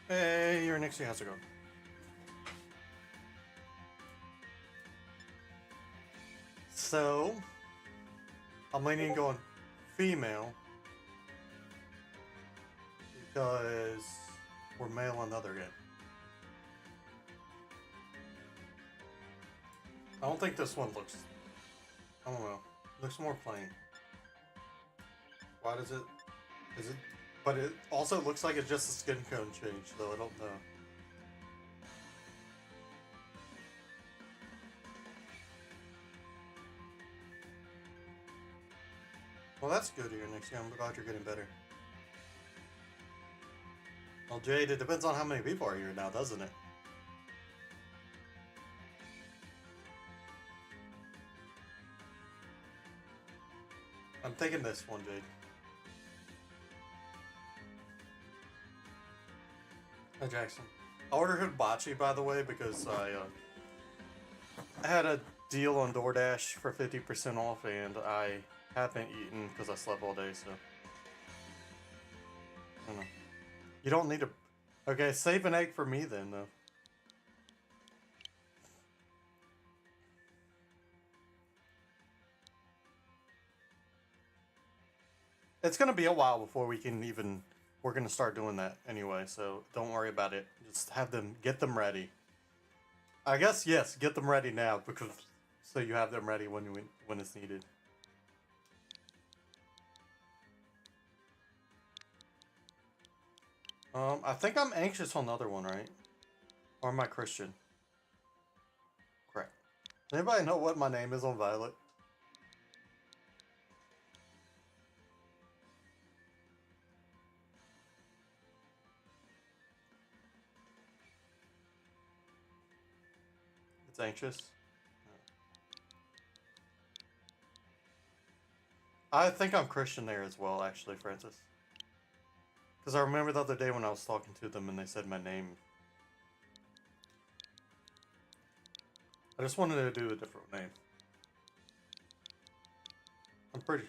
Hey, you're next year. How's it going? So, I'm leaning going female because we're male on the other game. I don't think this one looks. I don't know. Looks more plain. Why does it? Is it? But it also looks like it's just a skin tone change, though I don't know. Well, that's good here, Nixie. I'm glad you're getting better. Well, Jade, it depends on how many people are here now, doesn't it? I'm taking this one, Jade. Hi, Jackson. I ordered hibachi, by the way, because I had a deal on DoorDash for 50% off, and I haven't eaten because I slept all day, so. I don't know. You don't need to. Okay, save an egg for me then, though. It's gonna be a while before we can even. We're gonna start doing that anyway, so don't worry about it. Just have them get them ready. I guess yes, get them ready now because so you have them ready when it's needed. I think I'm anxious on the other one, right? Or am I Christian? Crap. Does anybody know what my name is on Violet? It's anxious. I think I'm Christian there as well, actually, Francis. Because I remember the other day when I was talking to them and they said my name. I just wanted to do a different name. I'm pretty.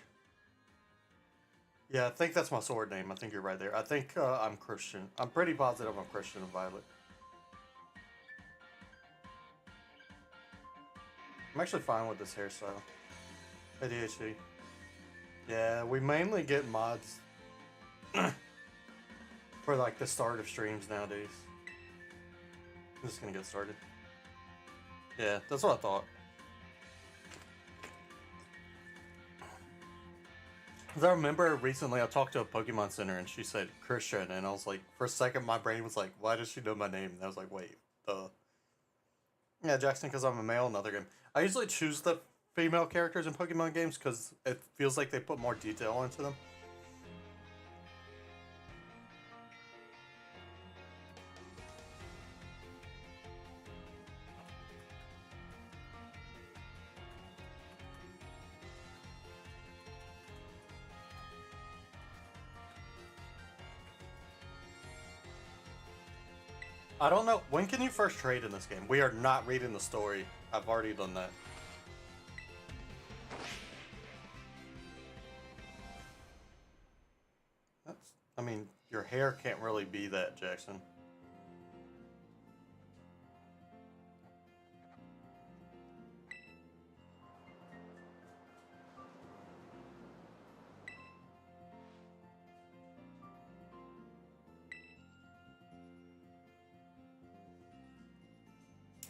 Yeah, I think that's my sword name. I think you're right there. I think I'm Christian. I'm pretty positive I'm Christian in Violet. I'm actually fine with this hairstyle. ADHD. Yeah, we mainly get mods for like the start of streams nowadays. I'm just gonna get started. Yeah, that's what I thought. Cause I remember recently I talked to a Pokemon Center and she said Christian, and I was like, for a second my brain was like, why does she know my name? And I was like, wait, yeah, Jackson, because I'm a male in the other game. I usually choose the female characters in Pokemon games because it feels like they put more detail into them. I don't know. When can you first trade in this game? We are not reading the story. I've already done that. That's. I mean, your hair can't really be that, Jackson.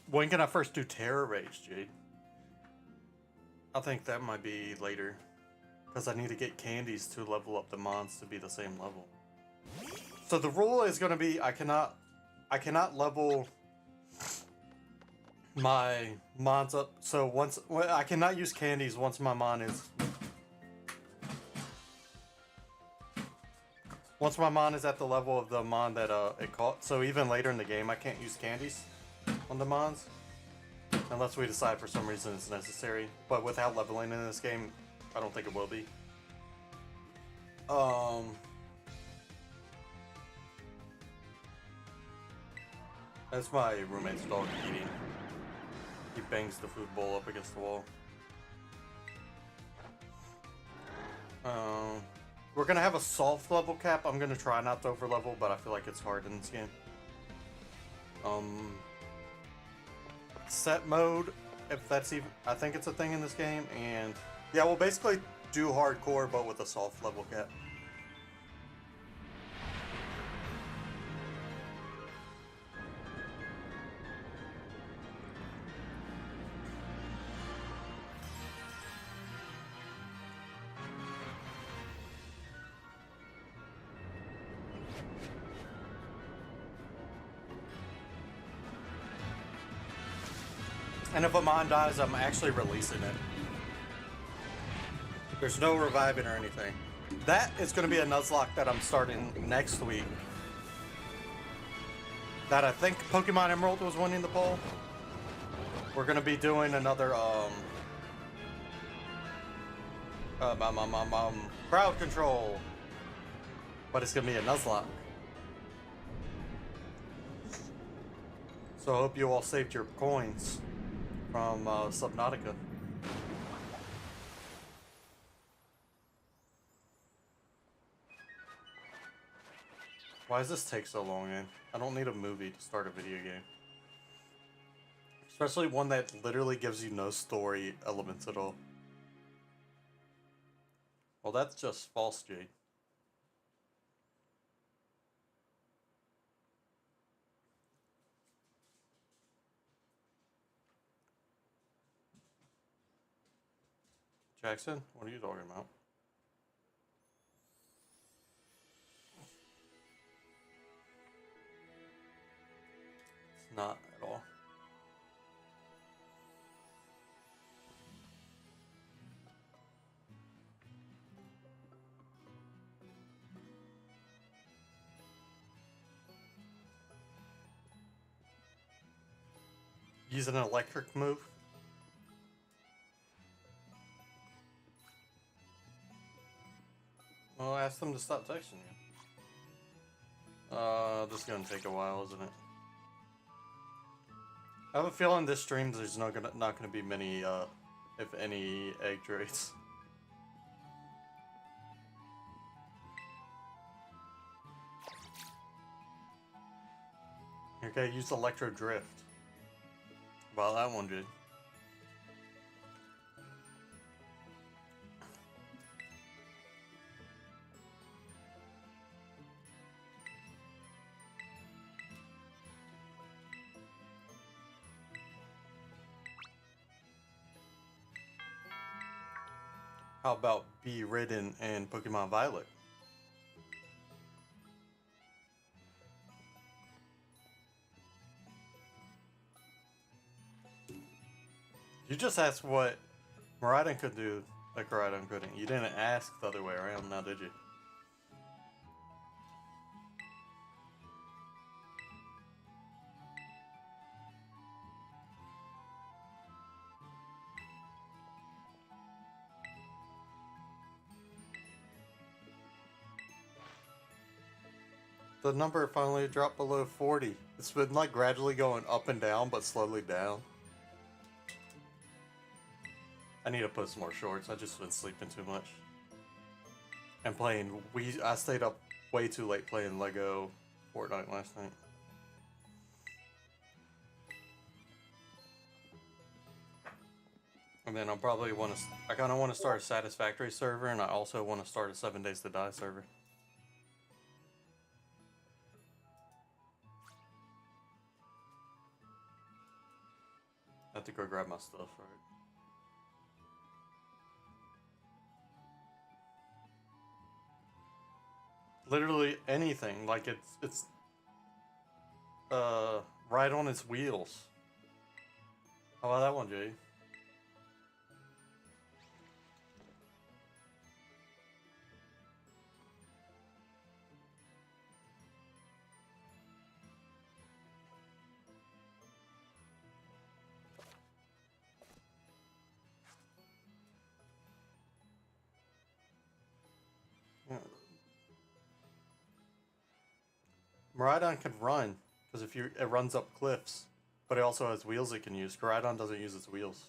When can I first do Terror Rage, Jade? I think that might be later. Because I need to get candies to level up the mons to be the same level. So the rule is going to be I cannot level my mons up. So I cannot use candies once my mon is at the level of the mon that it caught. So even later in the game I can't use candies on the mons unless we decide for some reason it's necessary. But without leveling in this game, I don't think it will be. That's my roommate's dog eating. He bangs the food bowl up against the wall. We're gonna have a soft level cap. I'm gonna try not to over level, but I feel like it's hard in this game. set mode, if that's even, I think it's a thing in this game, and yeah, we'll basically do hardcore but with a soft level cap. And if a mon dies, I'm actually releasing it. There's no reviving or anything. That is going to be a Nuzlocke that I'm starting next week. That I think Pokemon Emerald was winning the poll. We're going to be doing another crowd control. But it's going to be a Nuzlocke. So I hope you all saved your coins from Subnautica. Why does this take so long, man? I don't need a movie to start a video game. Especially one that literally gives you no story elements at all. Well, that's just false, Jade. Jackson, what are you talking about? It's not at all. Use an electric move. Well, ask them to stop texting you. This is gonna take a while, isn't it? I have a feeling this stream there's not gonna be many, if any, egg trades. Okay, use Electro Drift. Well, that one did. How about Be Ridden and Pokemon Violet? You just asked what Miraidon could do that Miraidon couldn't. You didn't ask the other way around, now did you? The number finally dropped below 40. It's been like gradually going up and down, but slowly down. I need to post more shorts. I just been sleeping too much. And playing, I stayed up way too late playing Lego Fortnite last night. And then I'll probably I kind of want to start a Satisfactory server, and I also want to start a 7 Days to Die server. I have to go grab my stuff, right? Literally anything, like it's right on its wheels. How about that one, Jay? Yeah. Miraidon can run, because it runs up cliffs, but it also has wheels it can use. Miraidon doesn't use its wheels.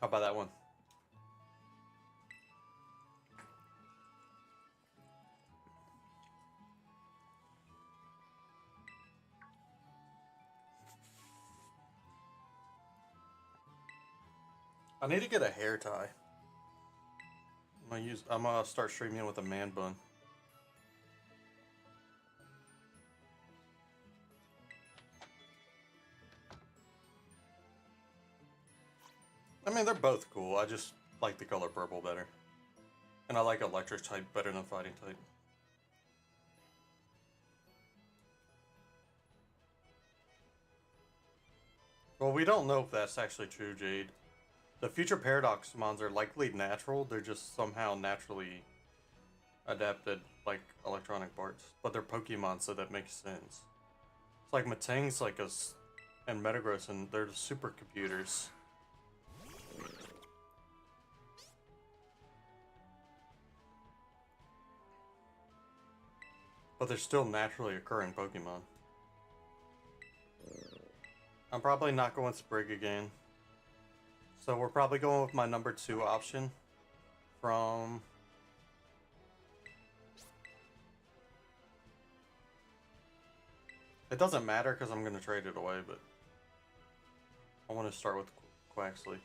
How about that one? I need to get a hair tie. I'm gonna start streaming with a man bun. I mean, they're both cool. I just like the color purple better. And I like electric type better than fighting type. Well, we don't know if that's actually true, Jade. The future Paradox mons are likely natural. They're just somehow naturally adapted, like electronic parts. But they're Pokemon, so that makes sense. It's like Matang's like and Metagross, and they're supercomputers. But they're still naturally occurring Pokemon. I'm probably not going Sprig again. So we're probably going with my number 2 option from... It doesn't matter because I'm going to trade it away, but I want to start with Quaxley.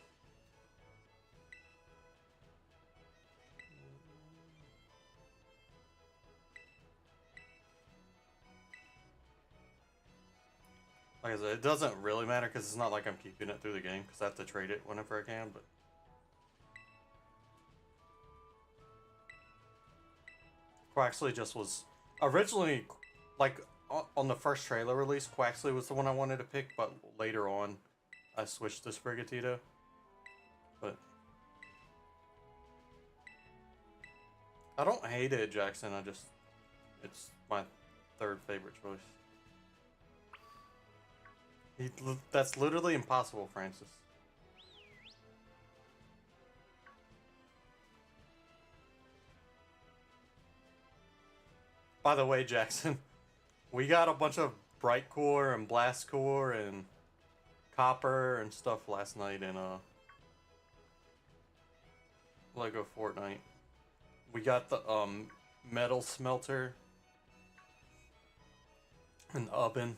Like I said, it doesn't really matter because it's not like I'm keeping it through the game because I have to trade it whenever I can, but... Quaxley just was... Originally, like, on the first trailer release, Quaxley was the one I wanted to pick, but later on, I switched to Sprigatito. But... I don't hate it, Jackson, I just... It's my 3rd favorite choice. That's literally impossible, Francis. By the way, Jackson, we got a bunch of Bright Core and Blast Core and Copper and stuff last night in Lego Fortnite. We got the Metal Smelter and Oven.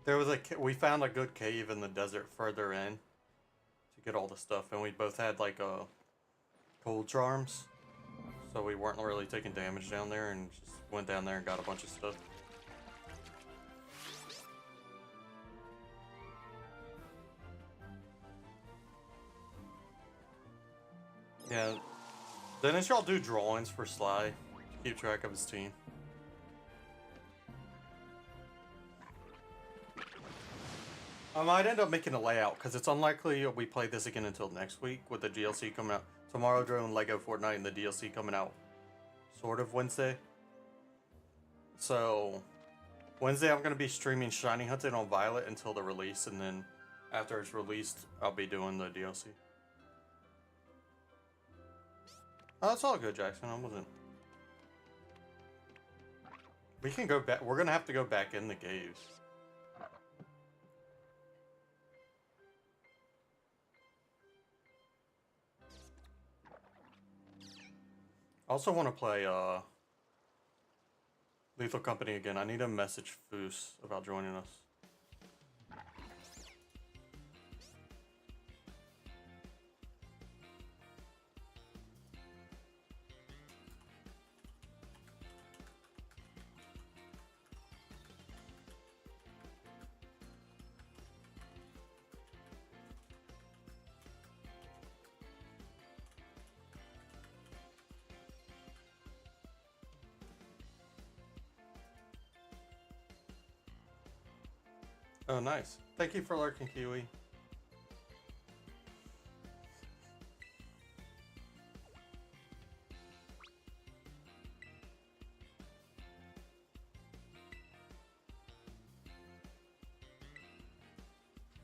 There was we found a good cave in the desert further in to get all the stuff, and we both had like cold charms, so we weren't really taking damage down there, and just went down there and got a bunch of stuff. Yeah, didn't y'all do drawings for Sly to keep track of his team? I might end up making a layout, because it's unlikely we play this again until next week, with the DLC coming out tomorrow during Lego Fortnite and the DLC coming out sort of Wednesday. So, Wednesday I'm going to be streaming Shiny Hunting on Violet until the release, and then after it's released, I'll be doing the DLC. Oh, that's all good, Jackson. I wasn't... We can go back. We're going to have to go back in the caves. I also want to play Lethal Company again. I need to message Foos about joining us. Oh, nice. Thank you for lurking, Kiwi.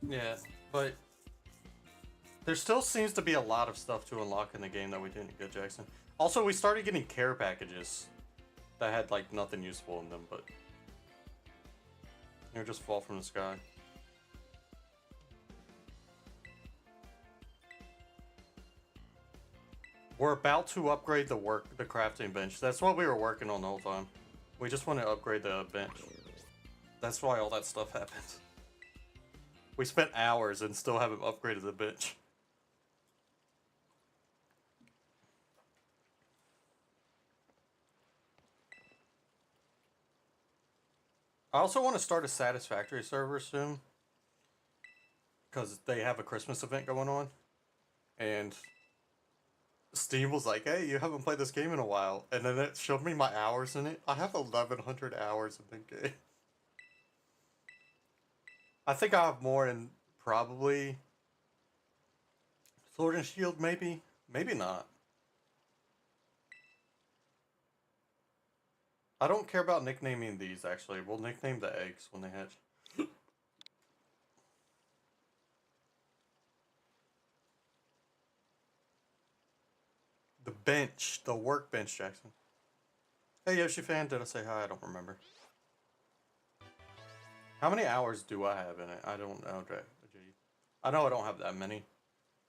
Yeah, but there still seems to be a lot of stuff to unlock in the game that we didn't get, Jackson. Also, we started getting care packages that had, like, nothing useful in them, but... They just fall from the sky. We're about to upgrade the crafting bench. That's what we were working on the whole time. We just want to upgrade the bench. That's why all that stuff happened. We spent hours and still haven't upgraded the bench. I also want to start a Satisfactory server soon. Because they have a Christmas event going on. And Steam was like, hey, you haven't played this game in a while. And then it showed me my hours in it. I have 1,100 hours in the game. I think I have more in probably Sword and Shield, maybe? Maybe not. I don't care about nicknaming these, actually. We'll nickname the eggs when they hatch. The bench. The workbench, Jackson. Hey, Yoshi fan, did I say hi? I don't remember. How many hours do I have in it? I don't know, Jay. I know I don't have that many.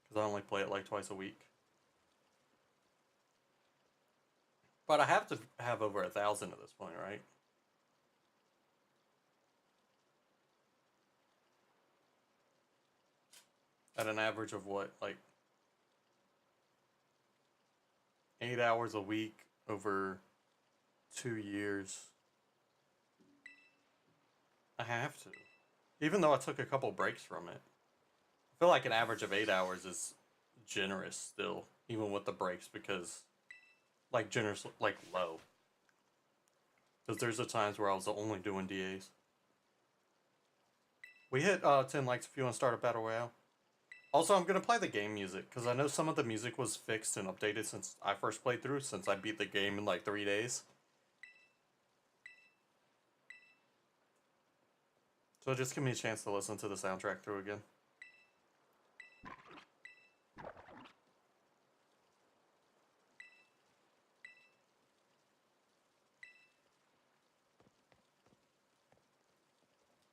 Because I only play it like twice a week. But I have to have over 1,000 at this point, right? At an average of what? Like 8 hours a week over 2 years. I have to. Even though I took a couple breaks from it. I feel like an average of 8 hours is generous still, even with the breaks, because like generous, like low. Because there's the times where I was only doing DAs. We hit 10 likes if you want to start a battle royale. Also, I'm going to play the game music, because I know some of the music was fixed and updated since I first played through, since I beat the game in like 3 days. So just give me a chance to listen to the soundtrack through again.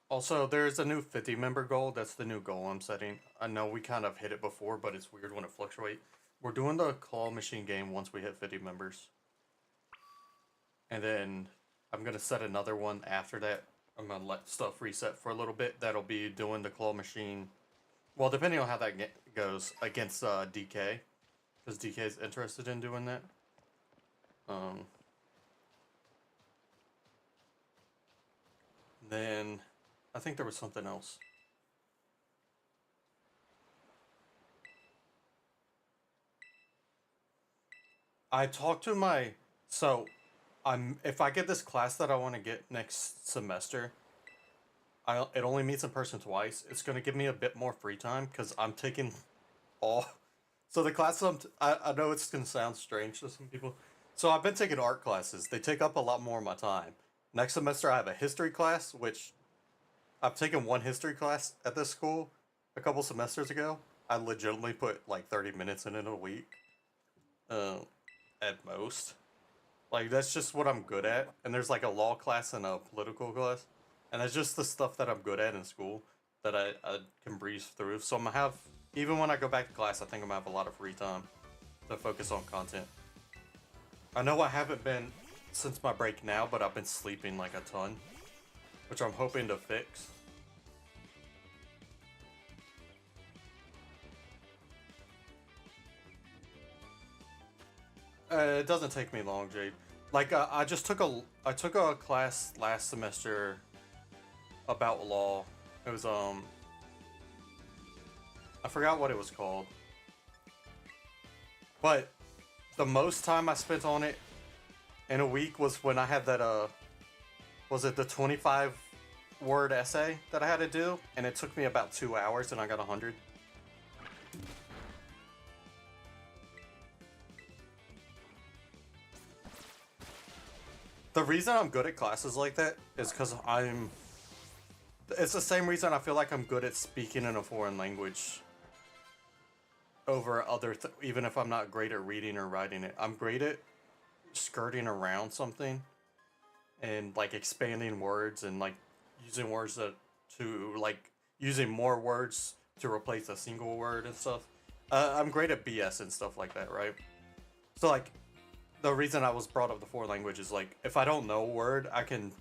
Also, there's a new 50 member goal. That's the new goal I'm setting. I know we kind of hit it before, but it's weird when it fluctuates. We're doing the claw machine game once we hit 50 members. And then I'm going to set another one after that. I'm going to let stuff reset for a little bit. That'll be doing the claw machine. Well, depending on how that goes against DK. Because DK is interested in doing that. Then I think there was something else. I talked to my if I get this class that I want to get next semester, it only meets in person twice. It's gonna give me a bit more free time because I'm taking all. So the class I know it's gonna sound strange to some people. So I've been taking art classes. They take up a lot more of my time. Next semester I have a history class, which I've taken one history class at this school a couple semesters ago. I legitimately put like 30 minutes in it a week. At most. Like, that's just what I'm good at. And there's like a law class and a political class. And that's just the stuff that I'm good at in school that I can breeze through. So I'm gonna have, even when I go back to class, I think I'm gonna have a lot of free time to focus on content. I know I haven't been since my break now, but I've been sleeping like a ton, which I'm hoping to fix. It doesn't take me long, Jade. Like I took a class last semester about law. It was I forgot what it was called. But the most time I spent on it in a week was when I had that was it the 25 word essay that I had to do, and it took me about 2 hours and I got 100. The reason I'm good at classes like that is because it's the same reason I feel like I'm good at speaking in a foreign language over even if I'm not great at reading or writing it. I'm great at skirting around something and like expanding words and like using words to like using more words to replace a single word and stuff. I'm great at BS and stuff like that, right? So like, the reason I was brought up the four language is like, if I don't know a word, I can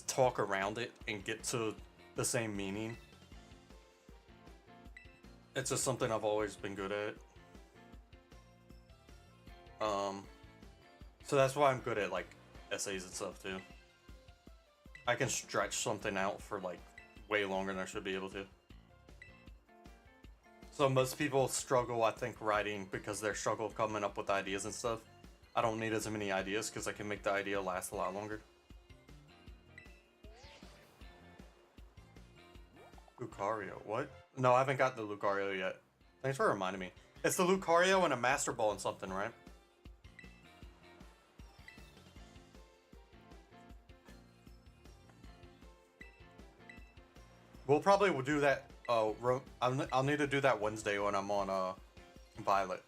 talk around it and get to the same meaning. It's just something I've always been good at. So that's why I'm good at like essays and stuff too. I can stretch something out for like way longer than I should be able to. So most people struggle, I think, writing because they struggle coming up with ideas and stuff. I don't need as many ideas because I can make the idea last a lot longer. Lucario, what? No, I haven't got the Lucario yet. Thanks for reminding me. It's the Lucario and a Master Ball and something, right? We'll probably do that. I'll need to do that Wednesday when I'm on Violet.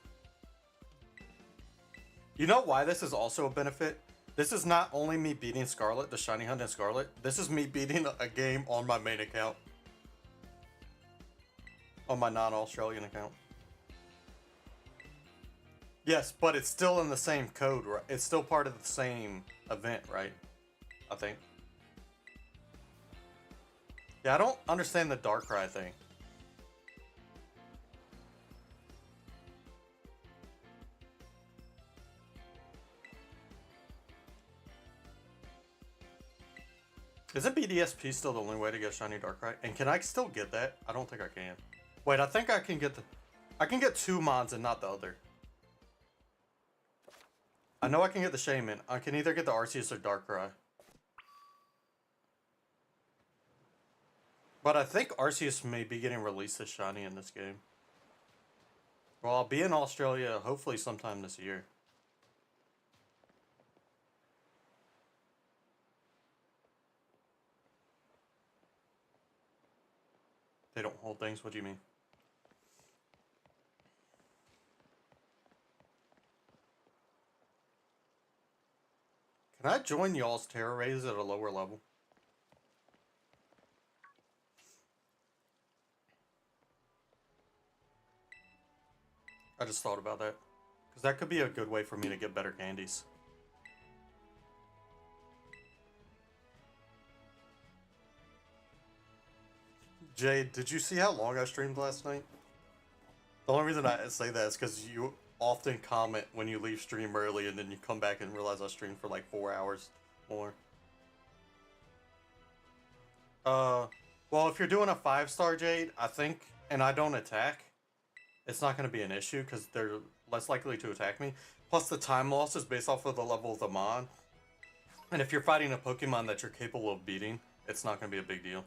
You know why this is also a benefit? This is not only me beating Scarlet, the Shiny Hunt in Scarlet. This is me beating a game on my main account. On my non-Australian account. Yes, but it's still in the same code, right? It's still part of the same event, right? I think. Yeah, I don't understand the Darkrai thing. Isn't BDSP still the only way to get Shiny Darkrai? And can I still get that? I don't think I can. Wait, I think I can get the... I can get two Mons and not the other. I know I can get the Shaman. I can either get the Arceus or Darkrai. But I think Arceus may be getting released as Shiny in this game. Well, I'll be in Australia hopefully sometime this year. They don't hold things? What do you mean? Can I join y'all's Terror Rays at a lower level? I just thought about that. Because that could be a good way for me to get better candies. Jade, did you see how long I streamed last night? The only reason I say that is because you often comment when you leave stream early and then you come back and realize I streamed for like 4 hours more. Well, if you're doing a 5-star Jade, I think, and I don't attack, it's not going to be an issue because they're less likely to attack me. Plus, the time loss is based off of the level of the Mon. And if you're fighting a Pokemon that you're capable of beating, it's not going to be a big deal.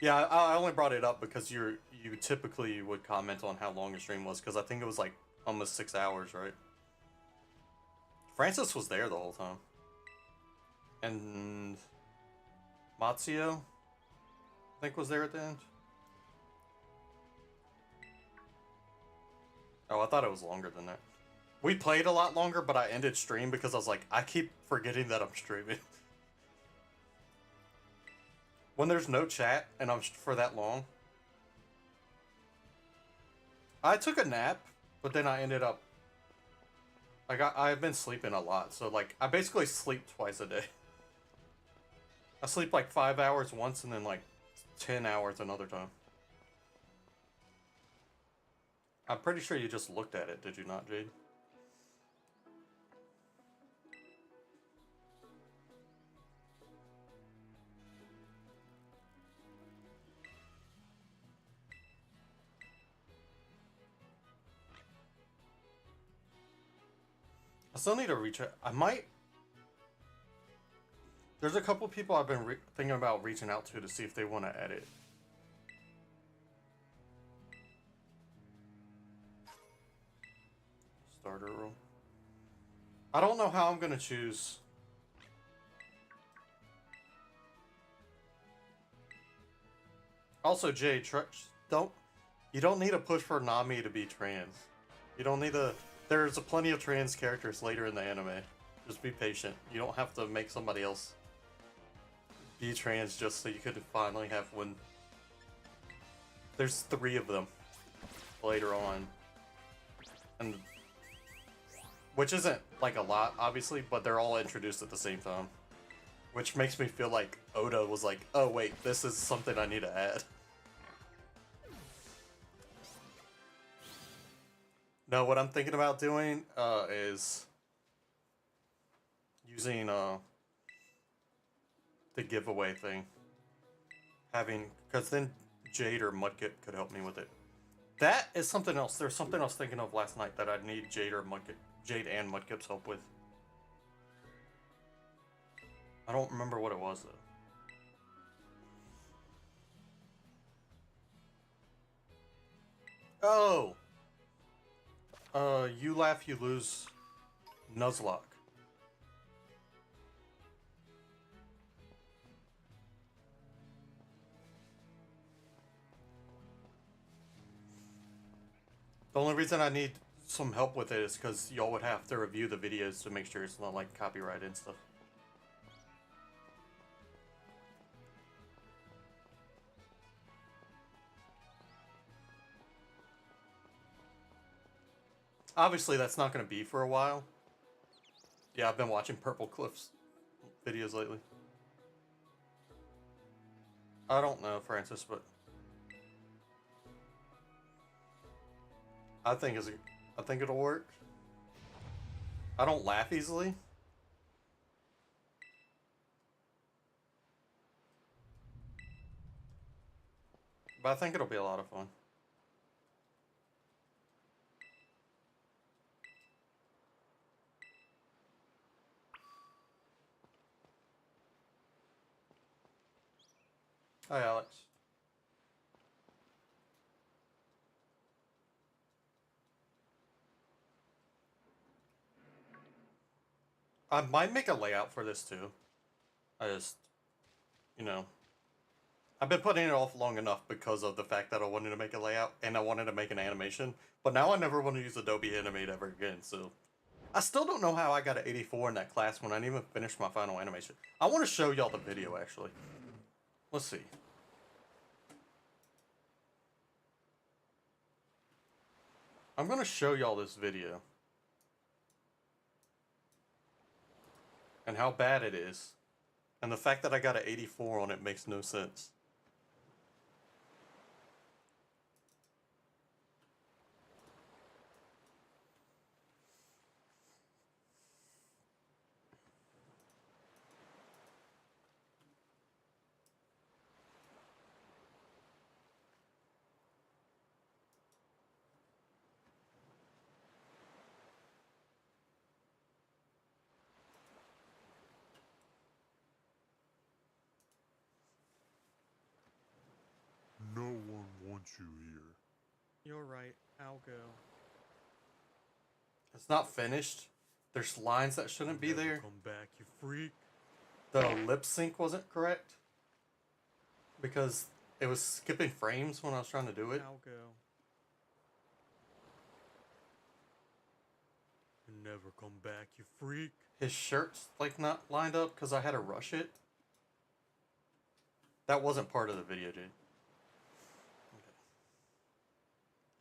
Yeah, I only brought it up because you typically would comment on how long your stream was, because I think it was like almost 6 hours, right? Francis was there the whole time. And Mazio, I think, was there at the end. Oh, I thought it was longer than that. We played a lot longer, but I ended stream because I was like, I keep forgetting that I'm streaming. When there's no chat and I'm for that long. I took a nap, but then I ended up... I've been sleeping a lot, so like, I basically sleep twice a day. I sleep like 5 hours once and then like 10 hours another time. I'm pretty sure you just looked at it, did you not, Jade? I still need to reach out. I might... There's a couple people I've been thinking about reaching out to see if they want to edit. Starter role. I don't know how I'm going to choose. Also, Jay, you don't need to push for Nami to be trans. You don't need to... There's plenty of trans characters later in the anime. Just be patient. You don't have to make somebody else be trans just so you could finally have one. There's 3 of them later on. And which isn't like a lot, obviously, but they're all introduced at the same time. Which makes me feel like Oda was like, oh wait, this is something I need to add. No, what I'm thinking about doing is using the giveaway thing. Because then Jade or Mudkip could help me with it. That is something else. There's something I was thinking of last night that I'd need Jade and Mudkip's help with. I don't remember what it was though. Oh! You laugh, you lose Nuzlocke. The only reason I need some help with it is because y'all would have to review the videos to make sure it's not like copyrighted and stuff. Obviously, that's not going to be for a while. Yeah, I've been watching Purple Cliff's videos lately. I don't know, Francis, but I think it'll work. I don't laugh easily. But I think it'll be a lot of fun. Hi, Alex. I might make a layout for this too. I just, you know, I've been putting it off long enough because of the fact that I wanted to make a layout and I wanted to make an animation. But now I never want to use Adobe Animate ever again, so I still don't know how I got an 84 in that class when I didn't even finish my final animation. I want to show y'all the video, actually. Let's see. I'm going to show y'all this video. And how bad it is. And the fact that I got an 84 on it makes no sense. No one wants you here. You're right. I'll go. It's not finished. There's lines that shouldn't be there. Come back, you freak. The lip sync wasn't correct. Because it was skipping frames when I was trying to do it. I'll go. Never come back, you freak. His shirt's like not lined up because I had to rush it. That wasn't part of the video, dude. Okay.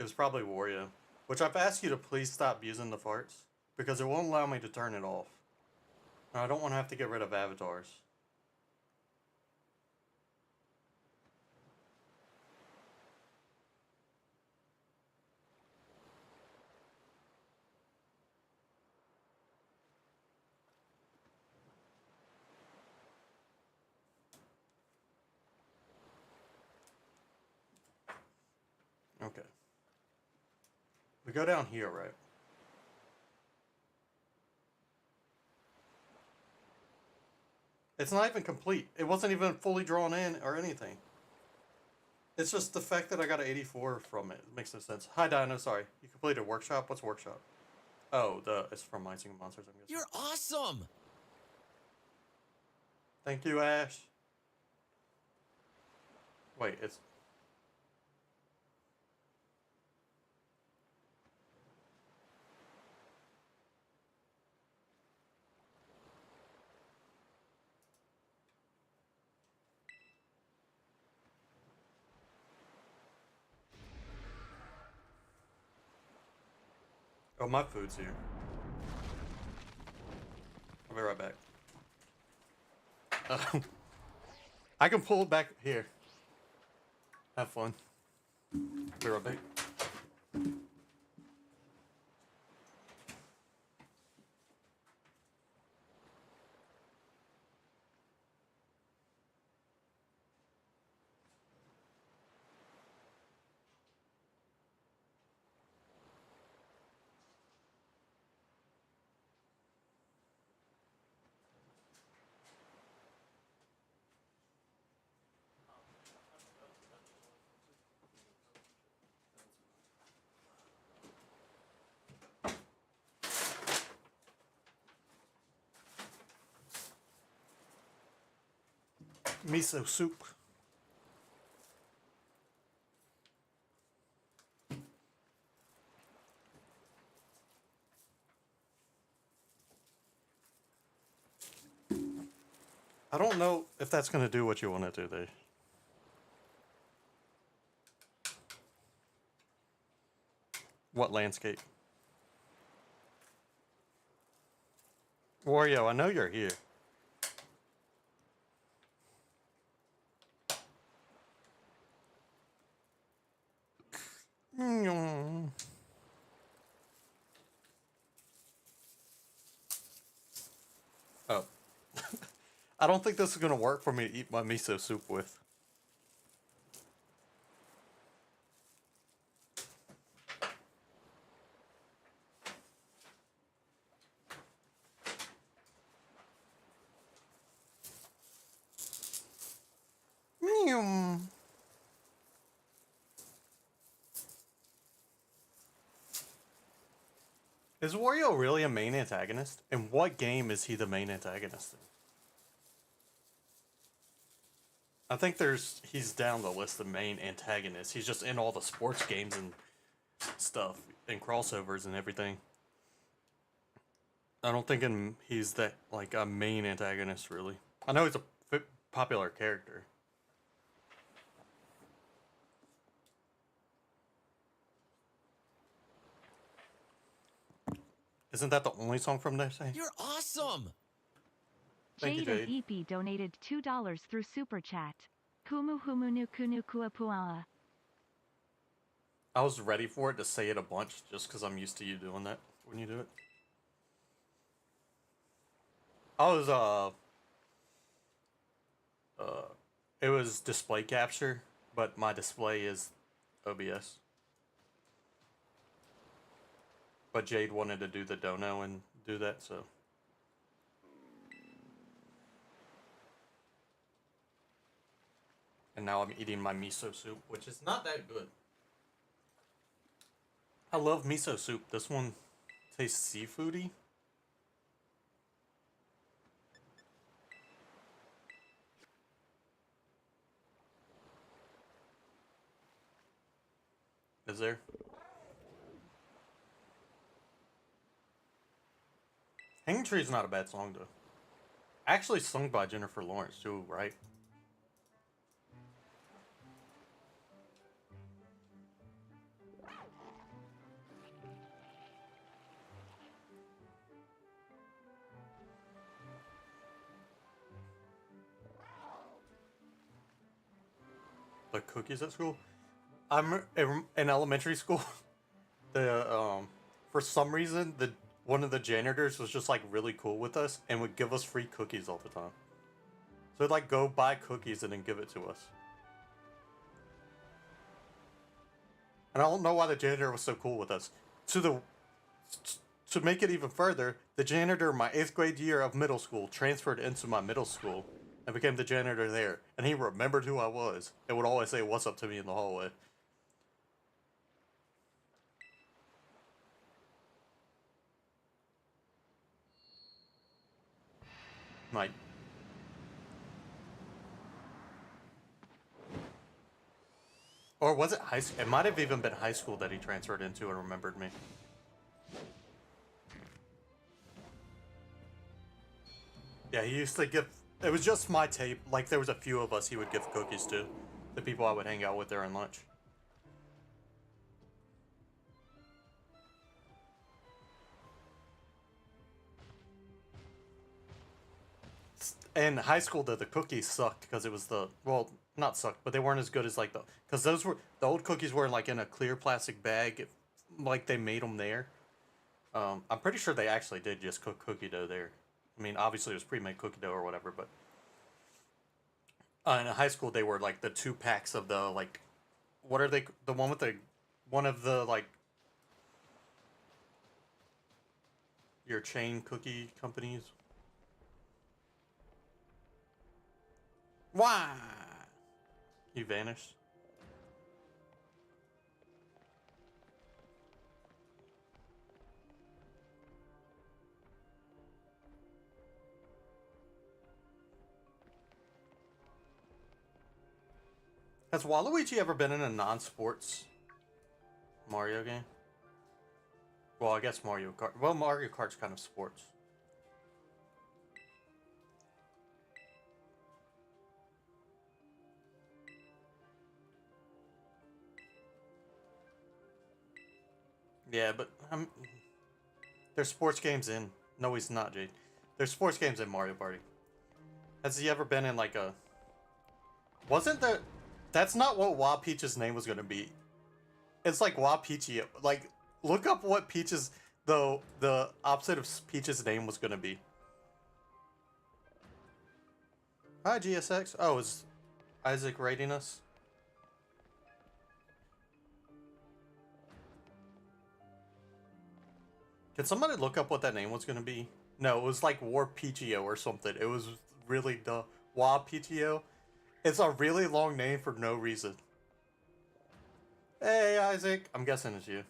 It was probably Wario. Which I've asked you to please stop using the farts. Because it won't allow me to turn it off. And I don't want to have to get rid of avatars. Okay. We go down here, right? It's not even complete. It wasn't even fully drawn in or anything. It's just the fact that I got an 84 from it. It makes no sense. Hi, Dino. Sorry. You completed workshop? What's workshop? Oh, it's from Mice and Monsters, I'm guessing. You're awesome! Thank you, Ash. Wait, it's... Oh, my food's here. I'll be right back. I can pull it back here. Have fun. Be right back. Miso soup. I don't know if that's going to do what you want to do there. What landscape? Wario, I know you're here. Oh. I don't think this is going to work for me to eat my miso soup with. Is Wario really a main antagonist? In what game is he the main antagonist in? I think he's down the list of main antagonists. He's just in all the sports games and stuff and crossovers and everything. I don't think he's that like a main antagonist really. I know he's a popular character. Isn't that the only song from there? You're awesome! Thank you, Jade and Jade. EP donated $2 through Super Chat. Humu humu nuku nuku apua. I was ready for it to say it a bunch just because I'm used to you doing that when you do it. It was display capture, but my display is OBS. But Jade wanted to do the dono and do that, so. And now I'm eating my miso soup, which is not that good. I love miso soup. This one tastes seafoody. Is there? Hanging Tree is not a bad song, though. Actually sung by Jennifer Lawrence, too, right? The cookies at school? I'm in elementary school. For some reason, one of the janitors was just like really cool with us and would give us free cookies all the time. So he'd like go buy cookies and then give it to us. And I don't know why the janitor was so cool with us. To make it even further, the janitor in my 8th grade year of middle school transferred into my middle school and became the janitor there. And he remembered who I was and would always say what's up to me in the hallway. Like, or was it high school? It might have even been high school that he transferred into and remembered me. Yeah, he used to give. It was just my tape. Like, there was a few of us he would give cookies to. The people I would hang out with during lunch. in high school the cookies sucked because it was well, not sucked, but they weren't as good as like because those were the old cookies were like in a clear plastic bag, like they made them there. I'm pretty sure they actually did just cook cookie dough there. I mean, obviously it was pre-made cookie dough or whatever, but in high school they were like the 2 packs of the like, what are they? The one with one of the like your chain cookie companies. Why? You vanished. Has Waluigi ever been in a non-sports Mario game? Well, I guess Mario Kart. Well, Mario Kart's kind of sports. Yeah, but there's sports games in. No, he's not, Jade. There's sports games in Mario Party. Has he ever been in like a? Wasn't there? That's not what Wa Peach's name was gonna be. It's like Wa Peachy. Like, look up what Peach's the opposite of Peach's name was gonna be. Hi GSX. Oh, is Isaac rating us? Can somebody look up what that name was gonna be? No, it was like War Peachio or something. It was really the Wa Peachio. It's a really long name for no reason. Hey Isaac, I'm guessing it's you.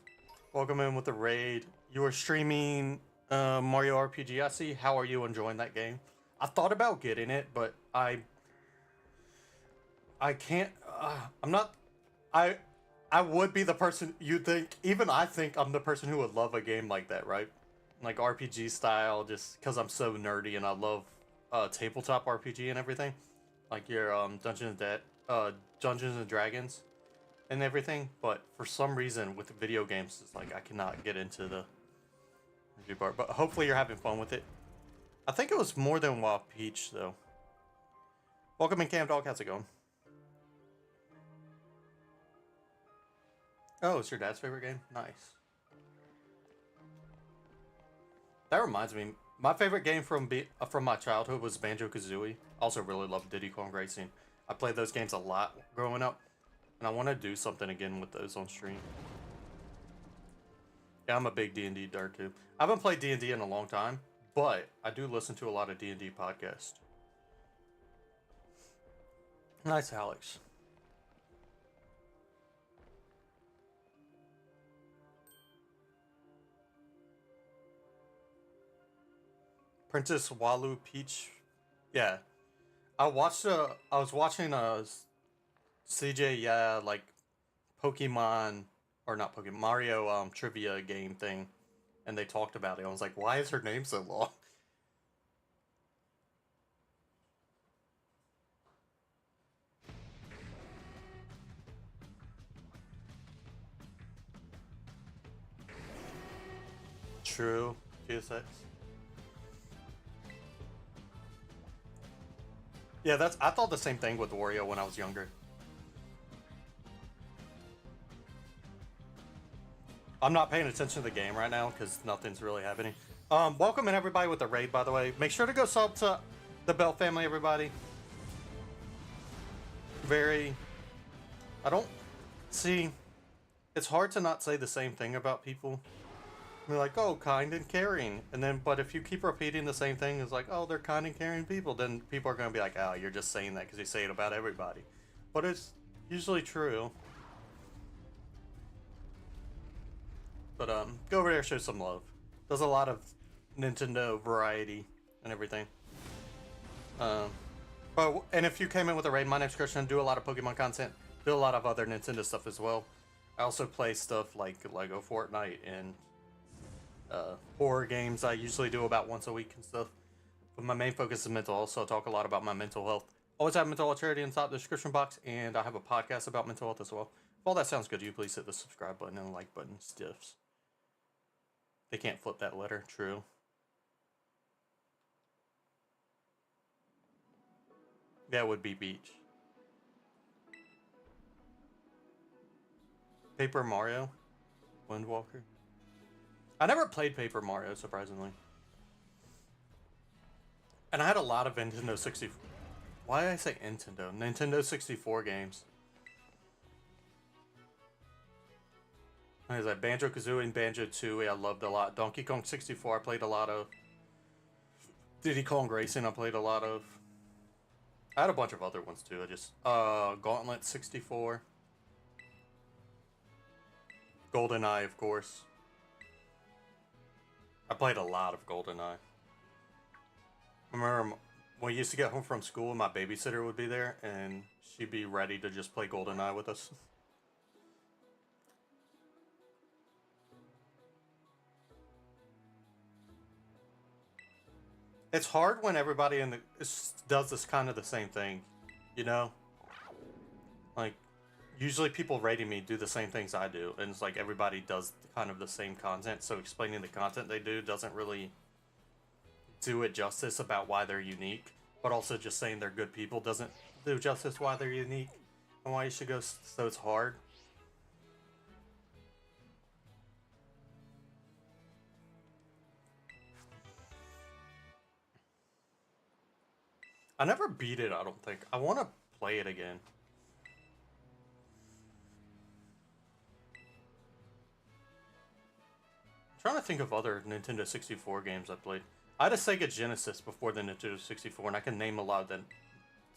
Welcome in with the raid. You are streaming Mario RPG. I see. How are you enjoying that game? I thought about getting it, but I can't. I'm not. I would be the person you think. Even I think I'm the person who would love a game like that, right? Like RPG style, just because I'm so nerdy and I love tabletop RPG and everything. Like your Dungeons and Dragons and everything. But for some reason with video games, it's like I cannot get into the review part. But hopefully you're having fun with it. I think it was more than Wild Peach though. Welcome in, Cam Dog. How's it going? Oh, it's your dad's favorite game? Nice. That reminds me, my favorite game from my childhood was Banjo-Kazooie. Also really loved Diddy Kong Racing. I played those games a lot growing up, and I want to do something again with those on stream. Yeah, I'm a big D&D nerd too. I haven't played D&D in a long time, but I do listen to a lot of D&D podcasts. Nice, Alex. Princess Walu Peach. Yeah. I was watching a CJ, yeah, like Pokemon, or not Pokemon, Mario trivia game thing, and they talked about it. I was like, why is her name so long? True, GSX. Yeah, I thought the same thing with Wario when I was younger. I'm not paying attention to the game right now because nothing's really happening. Welcome in everybody with the raid, by the way. Make sure to go sub to the Bell family, everybody. I don't see. It's hard to not say the same thing about people. They're like, oh, kind and caring, and then, but if you keep repeating the same thing, it's like, oh, they're kind and caring people, then people are gonna be like, oh, you're just saying that because you say it about everybody. But it's usually true. But go over there, show some love. There's a lot of Nintendo variety and everything. And if you came in with a raid, my name's Christian. Do a lot of Pokemon content. Do a lot of other Nintendo stuff as well. I also play stuff like Lego Fortnite and horror games. I usually do about once a week and stuff. But my main focus is mental health, so I talk a lot about my mental health. Always have mental health charity in the top description box, and I have a podcast about mental health as well. If all that sounds good to you, please hit the subscribe button and the like button. Stiffs. They can't flip that letter. True. That would be Beach. Paper Mario? Windwalker? I never played Paper Mario, surprisingly. And I had a lot of Nintendo 64... Why did I say Nintendo? Nintendo 64 games. What is that? Banjo-Kazooie and Banjo-Tooie I loved a lot. Donkey Kong 64 I played a lot of. Diddy Kong Racing I played a lot of. I had a bunch of other ones too. I just... Gauntlet 64. GoldenEye, of course. I played a lot of GoldenEye. I remember when we used to get home from school, my babysitter would be there, and she'd be ready to just play GoldenEye with us. It's hard when everybody does this kind of the same thing, you know? Like, usually people rating me do the same things I do, and it's like everybody does kind of the same content, so explaining the content they do doesn't really do it justice about why they're unique, but also just saying they're good people doesn't do justice why they're unique and why you should go, so it's hard. I never beat it, I don't think. I want to play it again. I'm trying to think of other Nintendo 64 games I played. I had a Sega Genesis before the Nintendo 64, and I can name a lot of the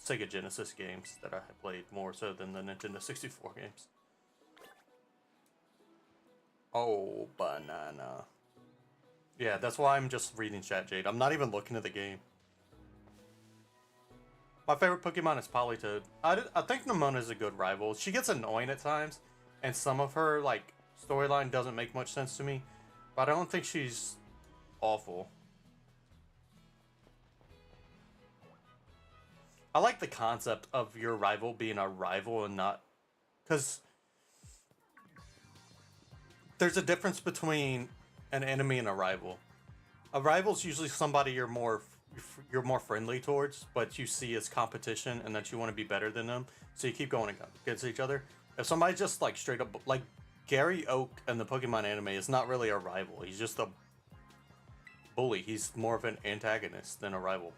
Sega Genesis games that I have played more so than the Nintendo 64 games. Oh, banana. Yeah, that's why I'm just reading chat, Jade. I'm not even looking at the game. My favorite Pokemon is Politoed. I think Nimona is a good rival. She gets annoying at times, and some of her, like, storyline doesn't make much sense to me. But I don't think she's awful. I like the concept of your rival being a rival and not... Because there's a difference between an enemy and a rival. A rival's usually somebody you're more friendly towards, but you see as competition and that you want to be better than them, so you keep going against each other. If somebody just like straight up, like Gary Oak in the Pokemon anime is not really a rival, he's just a bully. He's more of an antagonist than a rival.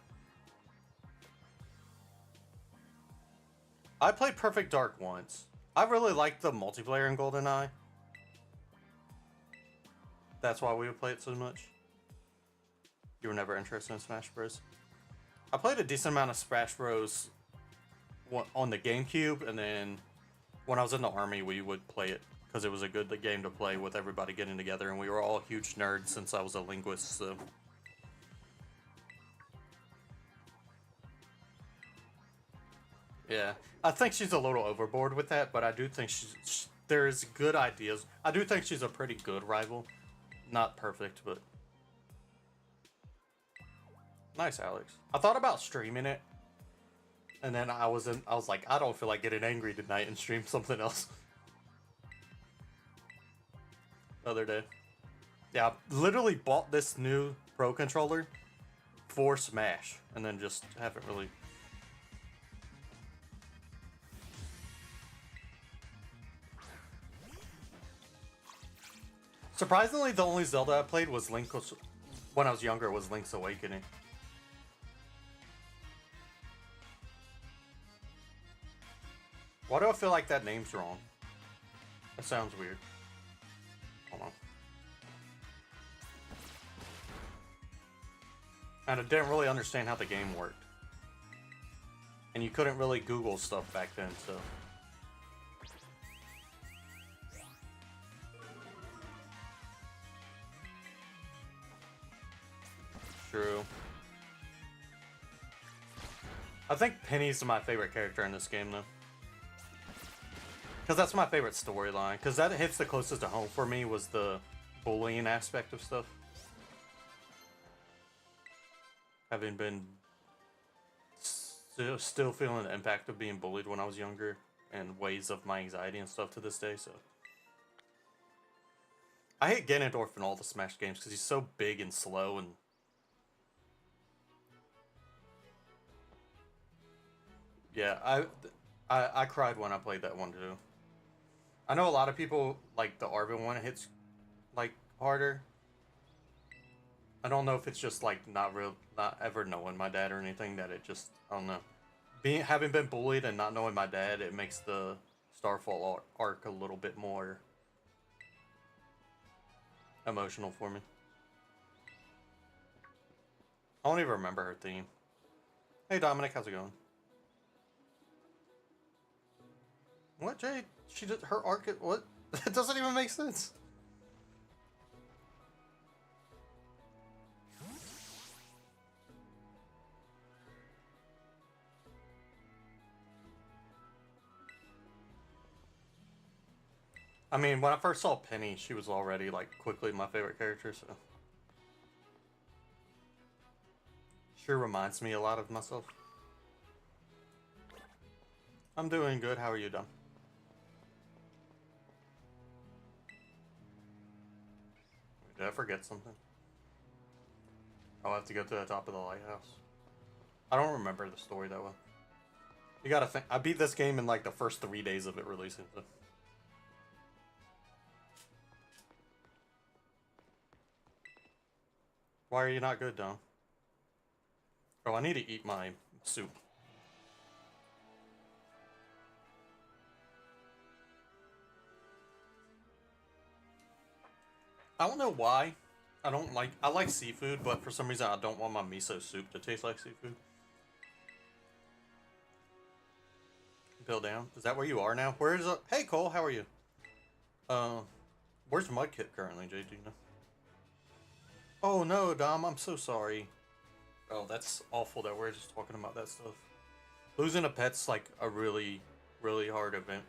I played Perfect Dark once. I really liked the multiplayer in GoldenEye. That's why we would play it so much. You were never interested in Smash Bros. I played a decent amount of Smash Bros on the GameCube, and then when I was in the army, we would play it because it was a good game to play with everybody getting together, and we were all huge nerds since I was a linguist, so... Yeah, I think she's a little overboard with that, but I do think there's good ideas. I do think she's a pretty good rival. Not perfect, but... Nice, Alex. I thought about streaming it, and then I was like, I don't feel like getting angry tonight and stream something else. The other day. Yeah, I literally bought this new Pro controller for Smash, and then just haven't really... Surprisingly, the only Zelda I played was when I was younger, was Link's Awakening. Why do I feel like that name's wrong? That sounds weird. Hold on. And I didn't really understand how the game worked. And you couldn't really Google stuff back then, so... True. I think Penny's my favorite character in this game, though. Because that's my favorite storyline. Because that hits the closest to home for me, was the bullying aspect of stuff. Having been... Still feeling the impact of being bullied when I was younger. And ways of my anxiety and stuff to this day, so... I hate Ganondorf in all the Smash games because he's so big and slow and... Yeah, I cried when I played that one too. I know a lot of people like the Arvin one hits like harder. I don't know if it's just like not ever knowing my dad or anything that it just I don't know. Having been bullied and not knowing my dad, it makes the Starfall arc a little bit more emotional for me. I don't even remember her theme. Hey Dominic, how's it going? What, Jade? She did her arc. What? It doesn't even make sense. I mean, when I first saw Penny, she was already like quickly my favorite character. So sure reminds me a lot of myself. I'm doing good. How are you, Dom? Did I forget something? I'll have to go to the top of the lighthouse. I don't remember the story that well. You gotta think. I beat this game in like the first 3 days of it releasing. So. Why are you not good, Dom? Oh, I need to eat my soup. I don't know why. I like seafood, but for some reason I don't want my miso soup to taste like seafood. Bill down. Is that where you are now? Where is it? Hey Cole, how are you? Where's Mudkip currently, Jay? Do you know? Oh no, Dom, I'm so sorry. Oh, that's awful that we're just talking about that stuff. Losing a pet's like a really, really hard event.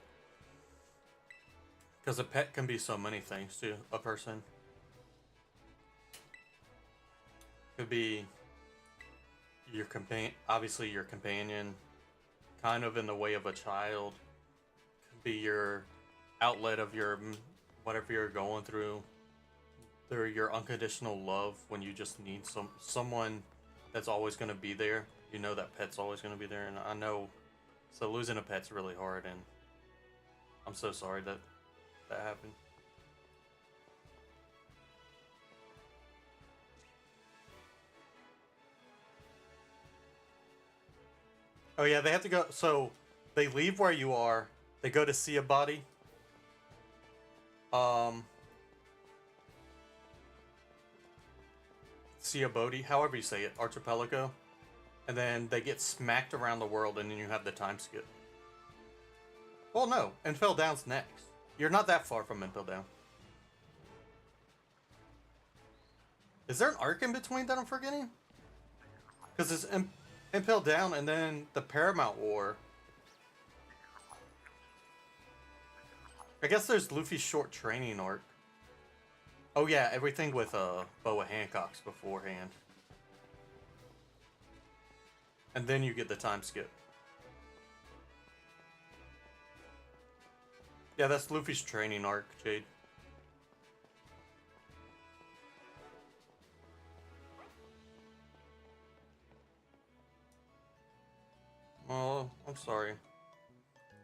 Because a pet can be so many things to a person. Could be your companion, obviously your companion, kind of in the way of a child. Could be your outlet of your whatever you're going through. They're your unconditional love when you just need someone that's always going to be there. You know that pet's always going to be there, and I know. So losing a pet's really hard, and I'm so sorry that that happened. Oh yeah, they have to go. So they leave where you are. They go to see a body. See a Bodhi, however you say it, archipelago, and then they get smacked around the world, and then you have the time skip. Well, no, Impel Down's next. You're not that far from Impel Down. Is there an arc in between that I'm forgetting? Because it's Impel Down and then the Paramount War. I guess there's Luffy's short training arc. Oh yeah, everything with Boa Hancock's beforehand. And then you get the time skip. Yeah, that's Luffy's training arc, Jade. Oh, I'm sorry.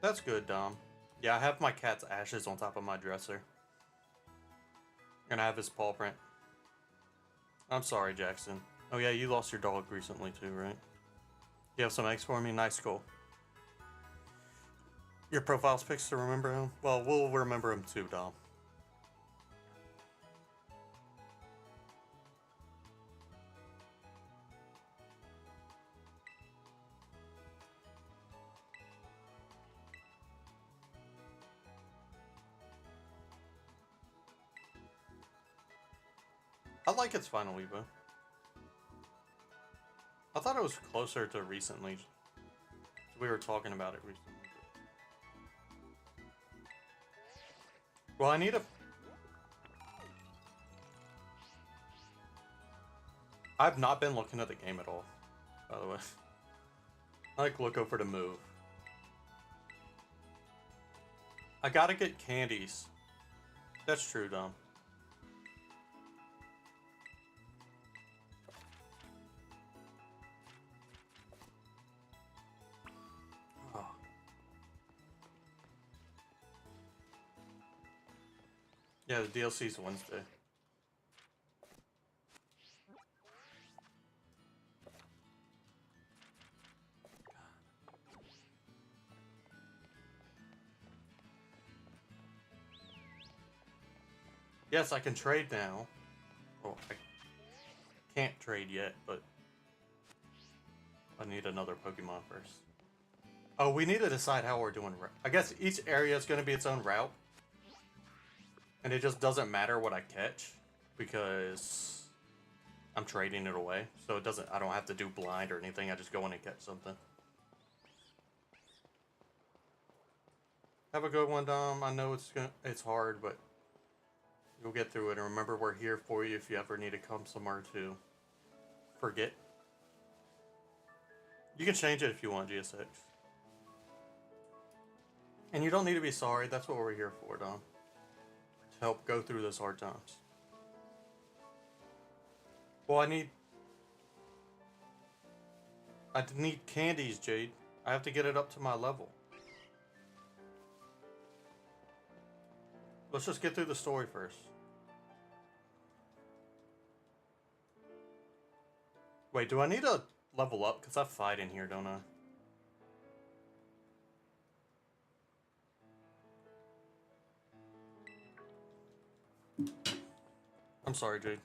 That's good, Dom. Yeah, I have my cat's ashes on top of my dresser. And I have his paw print. I'm sorry, Jackson. Oh yeah, you lost your dog recently too, right? You have some eggs for me? Nice, cool. Your profile's pics to remember him? Well, we'll remember him too, Dom. I like its final Evo. I thought it was closer to recently. We were talking about it recently. Well, I need a... I've not been looking at the game at all, by the way. I like look over to move. I gotta get candies. That's true, Dom. Yeah, the DLC's Wednesday. Yes, I can trade now. Well, I can't trade yet, but I need another Pokemon first. Oh, we need to decide how we're doing. I guess each area is going to be its own route. And it just doesn't matter what I catch because I'm trading it away. So it doesn't, I don't have to do blind or anything. I just go in and catch something. Have a good one, Dom. I know it's hard, but you'll get through it. And remember, we're here for you if you ever need to come somewhere to forget. You can change it if you want, GSX. And you don't need to be sorry. That's what we're here for, Dom. To help go through those hard times. Well, I need candies, Jade. I have to get it up to my level. Let's just get through the story first. Wait, do I need to level up? Because I fight in here, don't I? I'm sorry, Jade.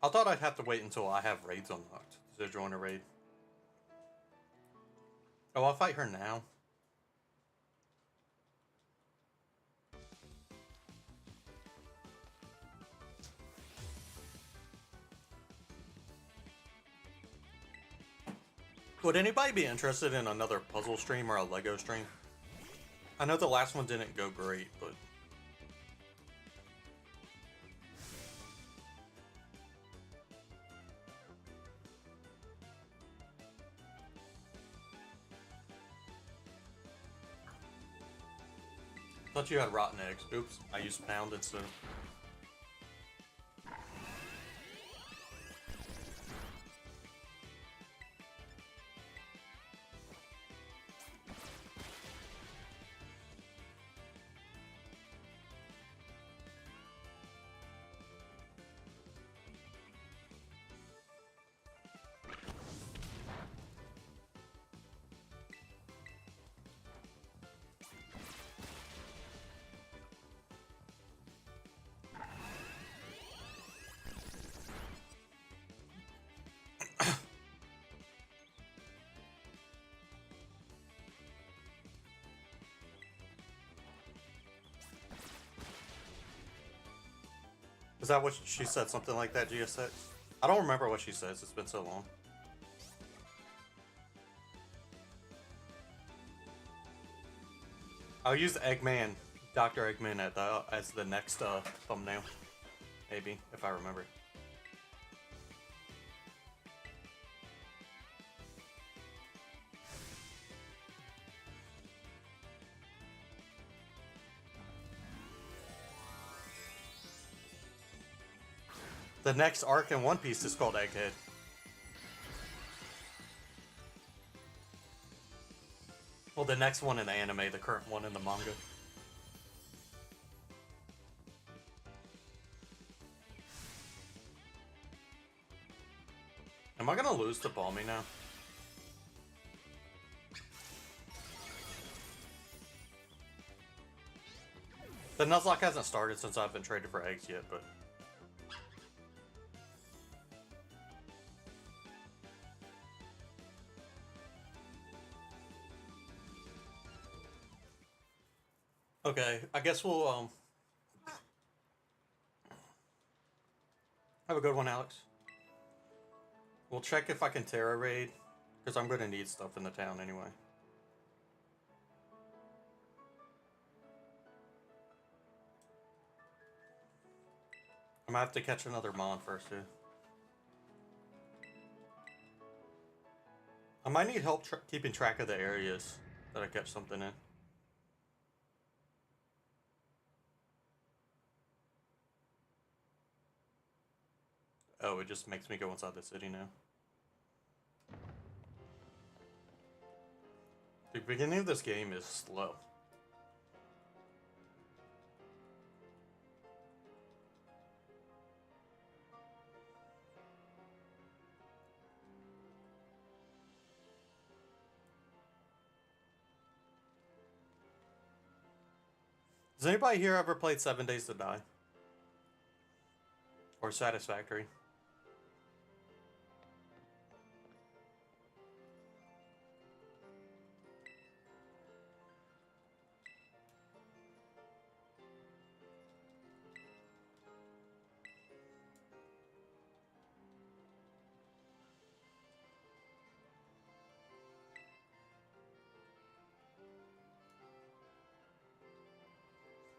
I thought I'd have to wait until I have raids unlocked to join a raid. Oh, I'll fight her now. Would anybody be interested in another puzzle stream or a Lego stream? I know the last one didn't go great, but... Thought you had rotten eggs. Oops, I used pound instead. Is that what she said? Something like that, GSX? I don't remember what she says. It's been so long. I'll use Eggman, Dr. Eggman as the next thumbnail. Maybe, if I remember. The next arc in One Piece is called Egghead. Well, the next one in the anime, the current one in the manga. Am I gonna lose to Balmy now? The Nuzlocke hasn't started since I've been traded for eggs yet, but... Okay, I guess we'll, have a good one, Alex. We'll check if I can Terra raid, because I'm gonna need stuff in the town anyway. I'm gonna have to catch another Mon first, too. I might need help keeping track of the areas that I catch something in. it just makes me go inside the city now. The beginning of this game is slow. Has anybody here ever played 7 Days to Die? Or Satisfactory?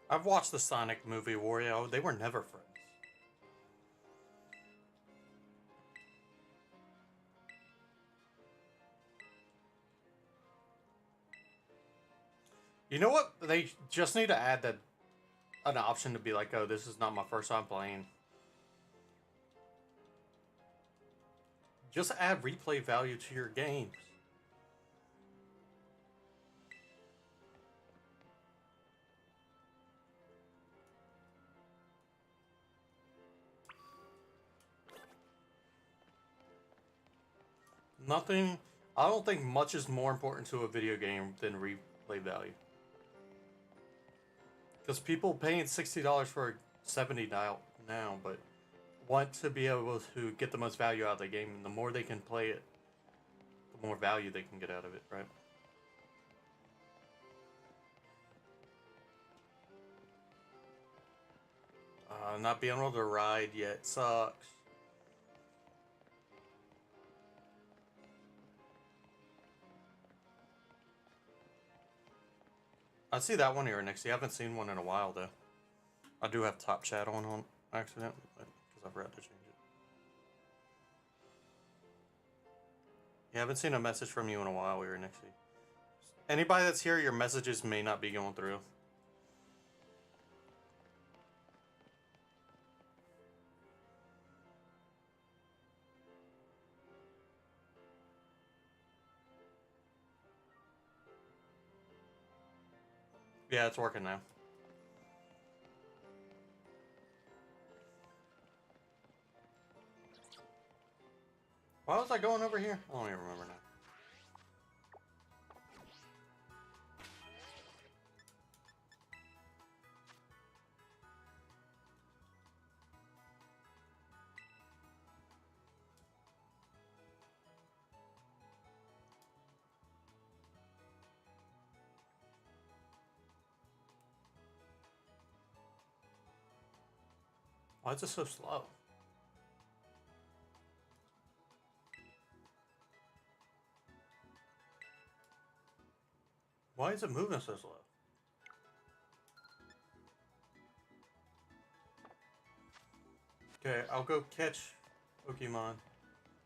I've watched the Sonic movie, Wario. They were never friends. You know what? They just need to add that an option to be like, oh, this is not my first time playing. Just add replay value to your games. Nothing. I don't think much is more important to a video game than replay value. Because people paying $60 for a 70 dial now, but want to be able to get the most value out of the game. And the more they can play it, the more value they can get out of it, right? Not being able to ride yet sucks. I see that one here, Nixie. I haven't seen one in a while, though. I do have top chat on accident, because I forgot to change it. Yeah, I haven't seen a message from you in a while here, Nixie. Anybody that's here, your messages may not be going through. Yeah, it's working now. Why was I going over here? I don't even remember now. Why is it so slow? Why is it moving so slow? Okay, I'll go catch Pokemon.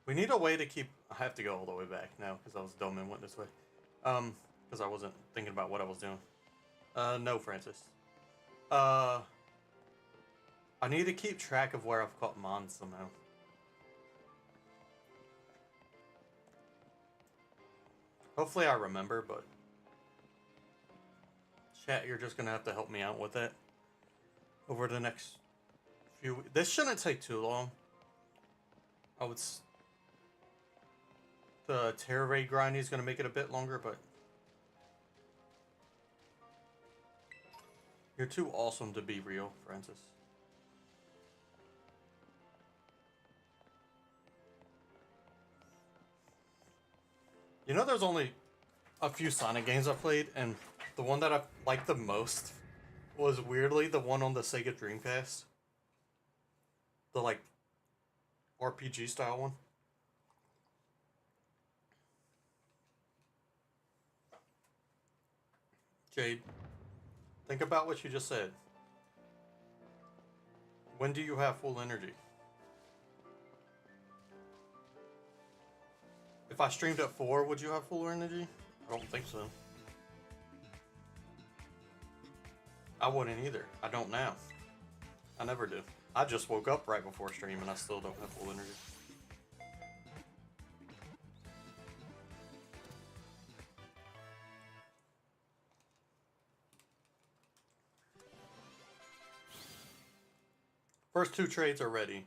We need a way to keep... I have to go all the way back now because I was dumb and went this way. Because I wasn't thinking about what I was doing. No, Francis. I need to keep track of where I've caught Mons somehow. Hopefully I remember, but... Chat, you're just gonna have to help me out with it. Over the next few weeks. This shouldn't take too long. I would... The Terra Raid grind is gonna make it a bit longer, but... You're too awesome to be real, Francis. You know, there's only a few Sonic games I've played, and the one that I liked the most was weirdly the one on the Sega Dreamcast. The, like, RPG style one. Jade, think about what you just said. When do you have full energy? If I streamed at 4, would you have full energy? I don't think so. I wouldn't either. I don't now. I never do. I just woke up right before stream and I still don't have full energy. First two trades are ready.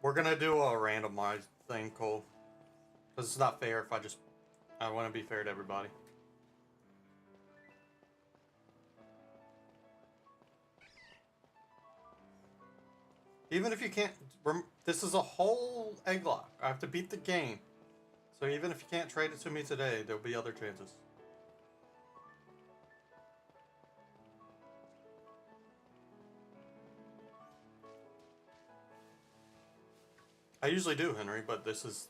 We're gonna do a randomized thing, Cole. Because it's not fair if I want to be fair to everybody. Even if you can't, this is a whole Egglocke. I have to beat the game. So even if you can't trade it to me today, there'll be other chances. I usually do, Henry, but this is...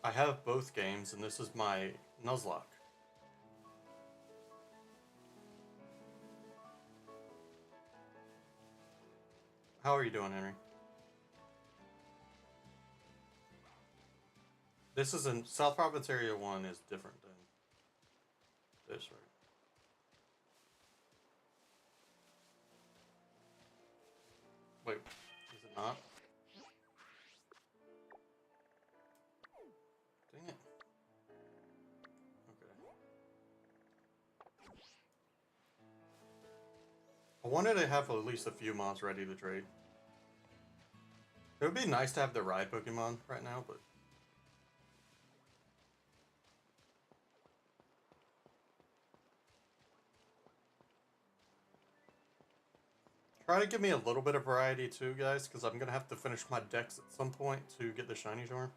I have both games, and this is my Nuzlocke. How are you doing, Henry? This is in South Province Area 1 is different than this, right? Wait, is it not? Dang it. Okay. I wanted to have at least a few mods ready to trade. It would be nice to have the ride Pokemon right now, but... Try to give me a little bit of variety too, guys, because I'm going to have to finish my decks at some point to get the Shiny Charm.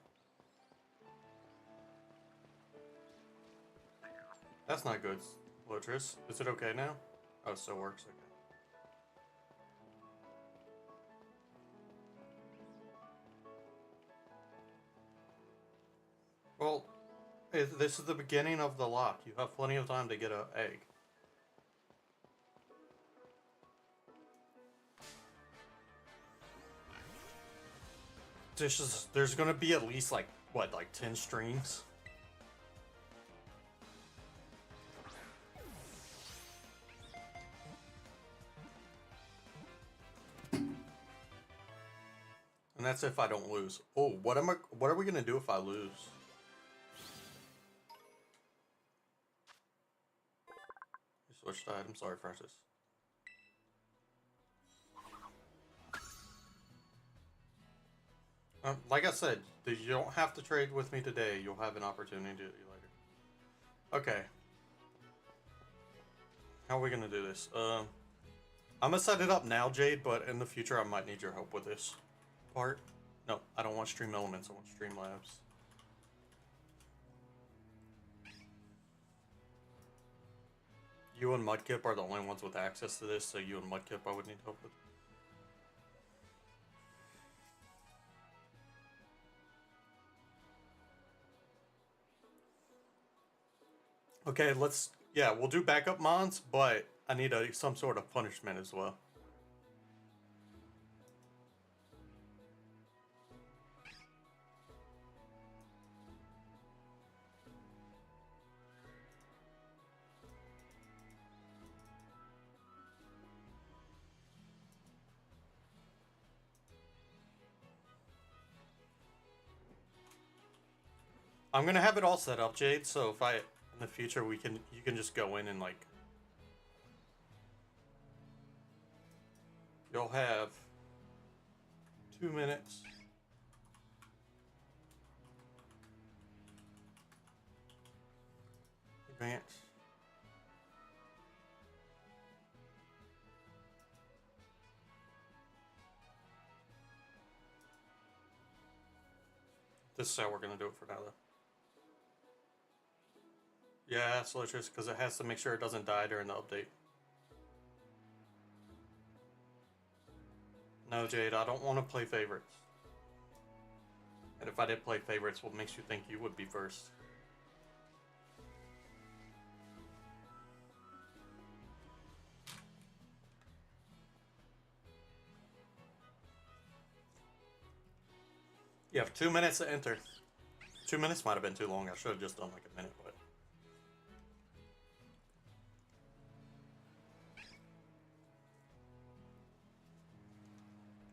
That's not good, Lotris. Is it okay now? Oh, it still works. Okay. Well, this is the beginning of the lock. You have plenty of time to get an egg. There's gonna be at least like, what, like 10 streams? And that's if I don't lose. Oh, what are we gonna do if I lose? You switched items. Sorry, Francis. Like I said, you don't have to trade with me today. You'll have an opportunity to do it later. Okay. How are we gonna do this? I'm gonna set it up now, Jade, but in the future I might need your help with this part. No, I don't want Stream Elements, I want Streamlabs. You and Mudkip are the only ones with access to this, so you and Mudkip I would need help with. Okay, yeah, we'll do backup mons, but I need some sort of punishment as well. I'm gonna have it all set up, Jade, so if in the future you can just go in and like, you'll have 2 minutes. Advance. This is how we're gonna do it for now, though. Yeah, it's delicious because it has to make sure it doesn't die during the update. No, Jade, I don't want to play favorites. And if I did play favorites, what makes you think you would be first? You have 2 minutes to enter. 2 minutes might have been too long. I should have just done like a minute, but.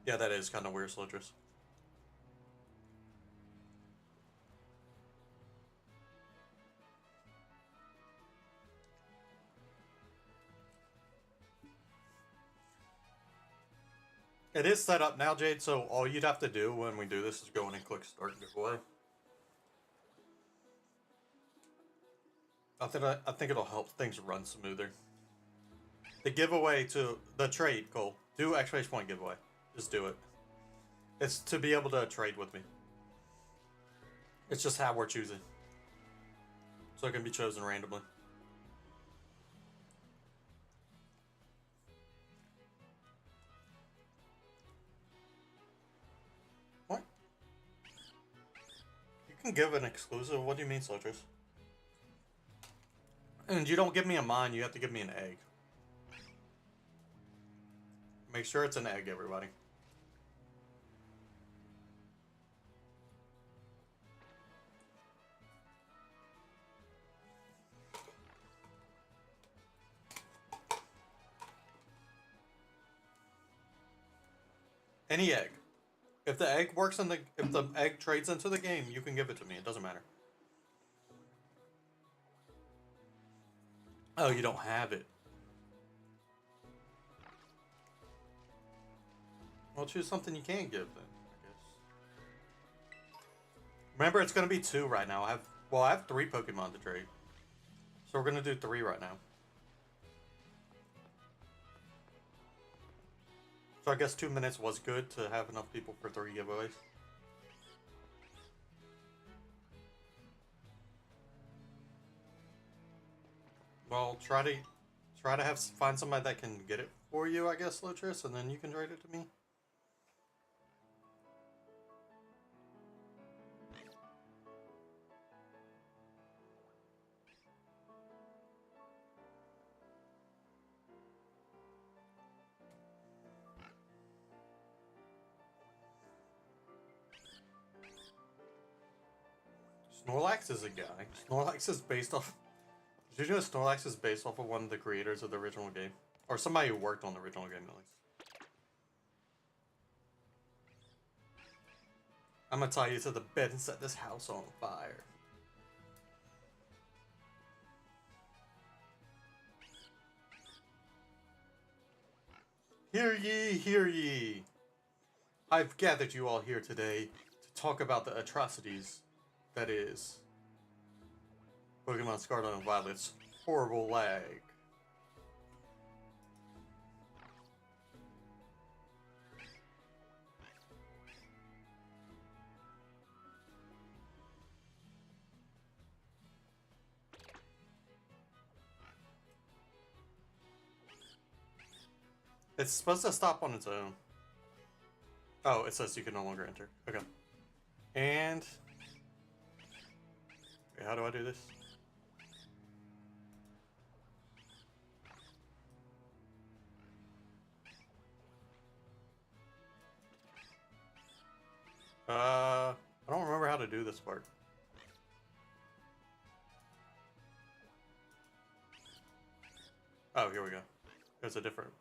Yeah, that is kind of weird, Slotris. It is set up now, Jade, so all you'd have to do when we do this is go in and click start giveaway. I think it'll help things run smoother. The giveaway to the trade, Cole. Do exclamation point giveaway. Just do it. It's to be able to trade with me. It's just how we're choosing. So it can be chosen randomly. What? You can give an exclusive? What do you mean, Slotris? And you don't give me a mine, you have to give me an egg. Make sure it's an egg, everybody. Any egg. If the egg works in if the egg trades into the game, you can give it to me. It doesn't matter. Oh, you don't have it. Well, choose something you can give then, I guess. Remember, it's gonna be 2 right now. I have 3 Pokemon to trade. So we're gonna do 3 right now. So I guess 2 minutes was good to have enough people for 3 giveaways. Well, try to find somebody that can get it for you, I guess, Lotris, and then you can trade it to me. Snorlax is a guy. Snorlax is based off. Did you know Snorlax is based off of one of the creators of the original game? Or somebody who worked on the original game, at least. I'm gonna tie you to the bed and set this house on fire. Hear ye, hear ye! I've gathered you all here today to talk about the atrocities that is Pokemon Scarlet and Violet's horrible lag. It's supposed to stop on its own. Oh, it says you can no longer enter. Okay. And... wait, how do I do this? I don't remember how to do this part. Oh, here we go. There's a different...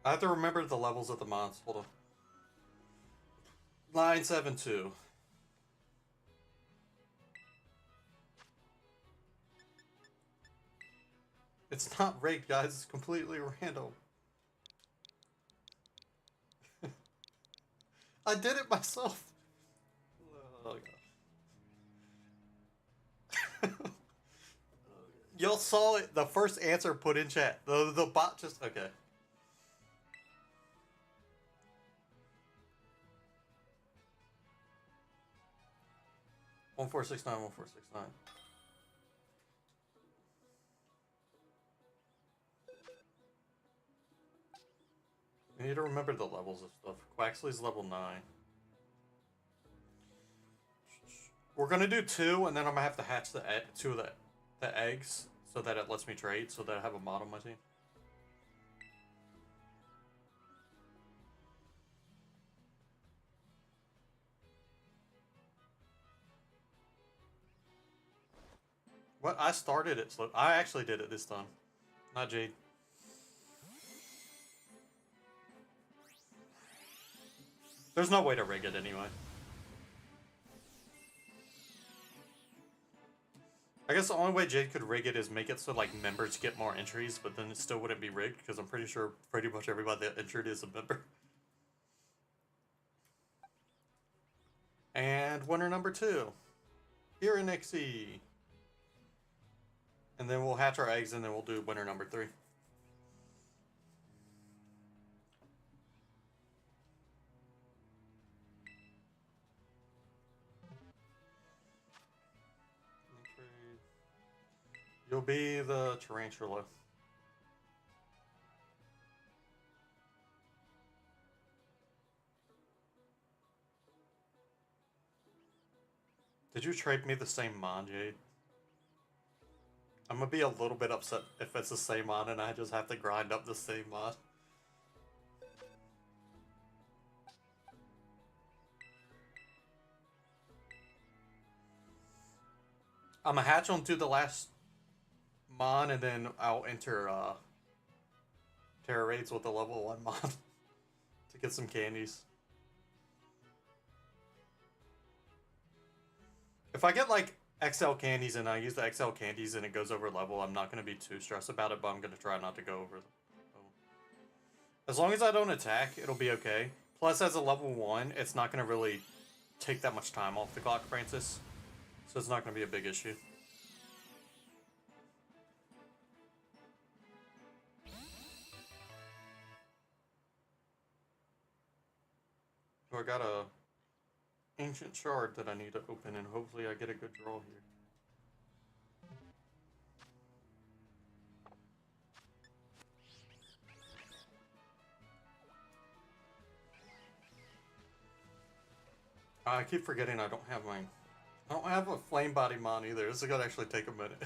I have to remember the levels of the mons. Hold on. 972. It's not rigged, guys. It's completely random. I did it myself. Oh, gosh. Y'all saw it. The first answer put in chat. The bot just... okay. 1469, 1469. You need to remember the levels of stuff. Quaxley's level 9. We're gonna do 2, and then I'm gonna have to hatch the 2 of the eggs so that it lets me trade, so that I have a mod on my team. What? I started it slow. I actually did it this time, not Jade. There's no way to rig it anyway. I guess the only way Jade could rig it is make it so like members get more entries, but then it still wouldn't be rigged because I'm pretty sure pretty much everybody that entered is a member. And winner number 2, here in XE. And then we'll hatch our eggs and then we'll do winner number 3. You'll be the tarantula. Did you trade me the same mod, Jade? I'm gonna be a little bit upset if it's the same mod and I just have to grind up the same mod. I'm gonna hatch on to the last mod and then I'll enter Terra Raids with the level 1 mod to get some candies. If I get like XL candies and I use the XL candies and it goes over level, I'm not going to be too stressed about it, but I'm going to try not to go over level. As long as I don't attack, it'll be okay. Plus, as a level 1, it's not going to really take that much time off the clock, Francis. So it's not going to be a big issue. So I got a ancient shard that I need to open, and hopefully I get a good draw here. I keep forgetting I don't have a flame body mon either. This is gonna actually take a minute.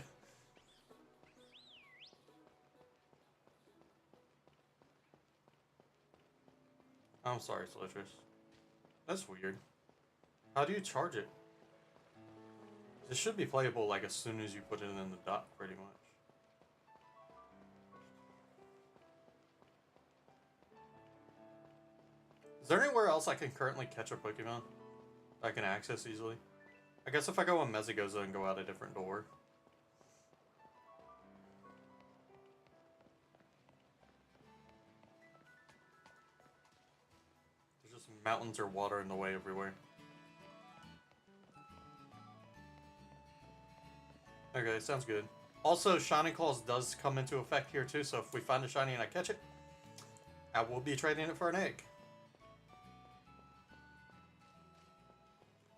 I'm sorry, Slitrus. That's weird. How do you charge it? This should be playable like as soon as you put it in the dock, pretty much. Is there anywhere else I can currently catch a Pokemon that I can access easily? I guess if I go on Mezagoza and go out a different door. There's just mountains or water in the way everywhere. Okay, sounds good. Also, Shining Claws does come into effect here too, so if we find a shiny and I catch it, I will be trading it for an egg.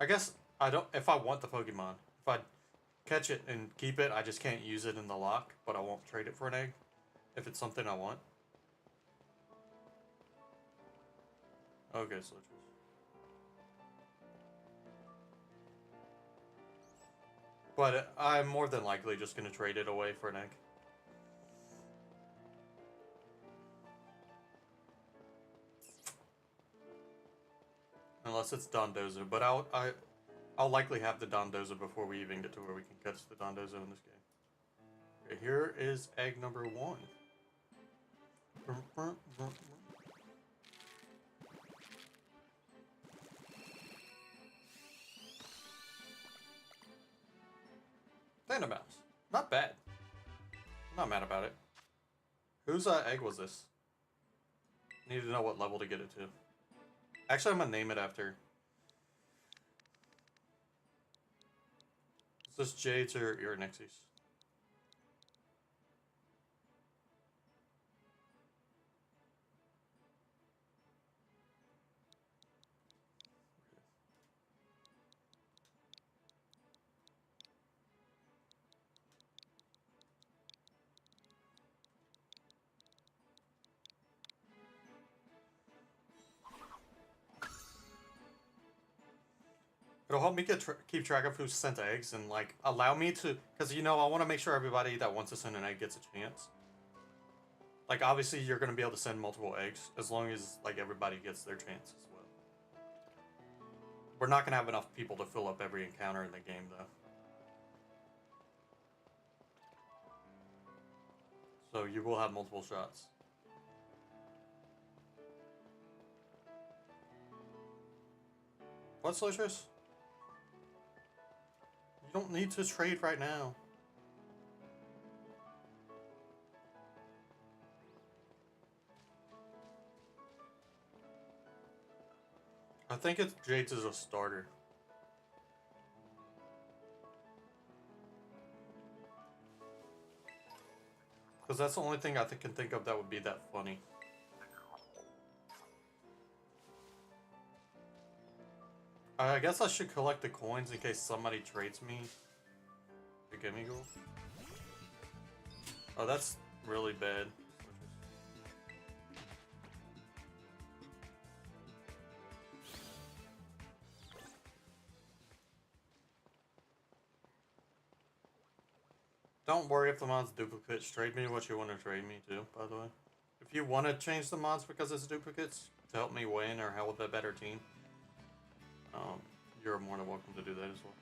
I guess I don't, if I want the Pokemon, if I catch it and keep it, I just can't use it in the lock, but I won't trade it for an egg if it's something I want. Okay, so but I'm more than likely just going to trade it away for an egg. Unless it's Dondozo, but I'll likely have the Dondozo before we even get to where we can catch the Dondozo in this game. Okay, here is egg number 1. Mouse. Not bad. I'm not mad about it. Whose egg was this? Need to know what level to get it to. Actually, I'm gonna name it after. Is this Jade's or your Nixie's? It It'll help me keep track of who sent eggs and like allow me to, because you know I want to make sure everybody that wants to send an egg gets a chance. Like obviously you're gonna be able to send multiple eggs as long as like everybody gets their chance as well. We're not gonna have enough people to fill up every encounter in the game though. So you will have multiple shots. What, Slushers? You don't need to trade right now. I think it's Jade's is a starter. Because that's the only thing I can think of that would be that funny. I guess I should collect the coins in case somebody trades me a gimme goal. Oh, that's really bad. Don't worry if the mod's duplicates. Trade me what you want to trade me to, by the way. If you want to change the mods because it's duplicates to help me win or help a better team, you're more than welcome to do that as well.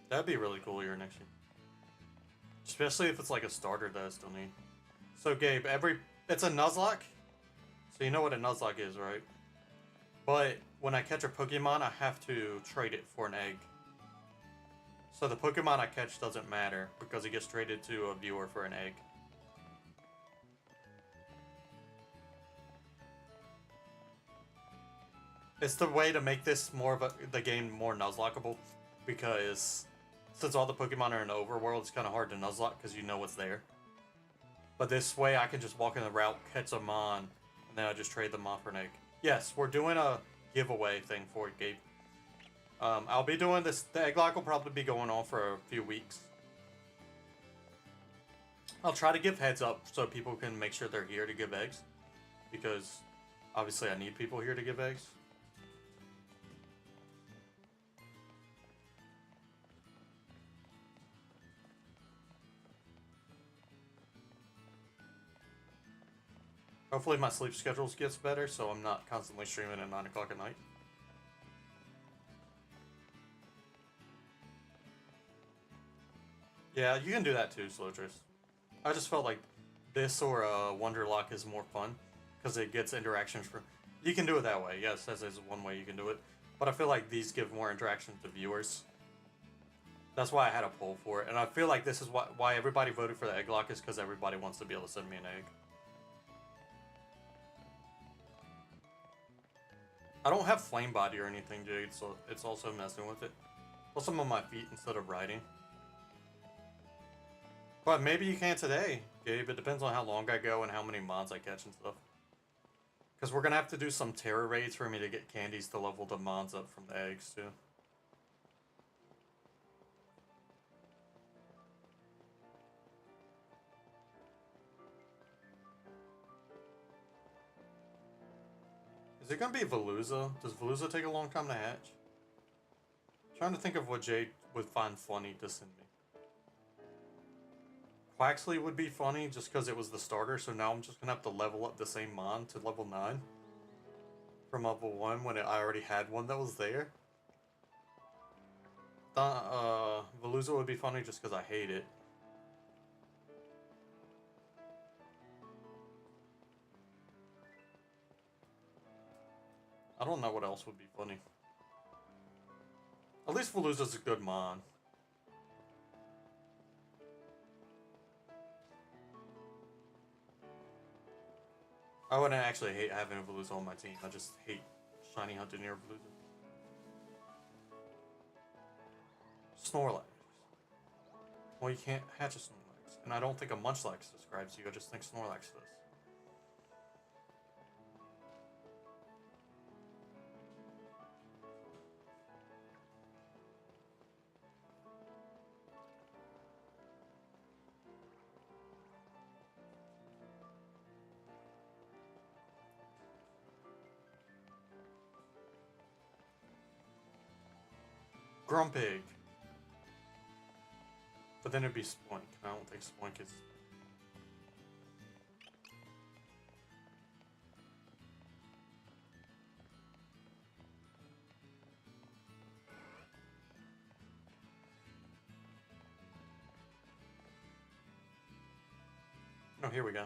That'd be really cool here next year. Especially if it's like a starter that I still need. So Gabe, it's a Nuzlocke. So you know what a Nuzlocke is, right? But when I catch a Pokemon, I have to trade it for an egg. So the Pokemon I catch doesn't matter because it gets traded to a viewer for an egg. It's the way to make this more of the game more Nuzlockable, because since all the Pokemon are in the overworld, it's kind of hard to Nuzlocke because you know what's there. But this way, I can just walk in the route, catch them on, and then I just trade them off for an egg. Yes, we're doing a giveaway thing for it, Gabe. I'll be doing this. The Egglocke will probably be going on for a few weeks. I'll try to give heads up so people can make sure they're here to give eggs, because obviously I need people here to give eggs. Hopefully my sleep schedules gets better so I'm not constantly streaming at 9 o'clock at night. Yeah, you can do that too, Slowtrace. I just felt like this or Wonderlock is more fun because it gets interactions from... You can do it that way, yes, that is one way you can do it. But I feel like these give more interaction to viewers. That's why I had a poll for it. And I feel like this is why everybody voted for the Egglocke, is because everybody wants to be able to send me an egg. I don't have flame body or anything, Jade, so it's also messing with it. Plus I'm on my feet instead of riding. But maybe you can today, Gabe. It depends on how long I go and how many mods I catch and stuff. Because we're going to have to do some terror raids for me to get candies to level the mods up from the eggs, too. Is it going to be Veluza? Does Veluza take a long time to hatch? I'm trying to think of what Jade would find funny to send me. Quaxley would be funny just because it was the starter, so now I'm just going to have to level up the same mod to level 9 from level 1 when I already had one that was there. Veluza would be funny just because I hate it. I don't know what else would be funny. At least Veluza's a good mod. I wouldn't actually hate having a Veluza on my team. I just hate shiny hunting near Veluza. Snorlax. Well, you can't hatch a Snorlax. And I don't think a Munchlax describes you. I just think Snorlax does. Grumpig. But then it'd be Spoink. I don't think Spoink is... Oh, here we go.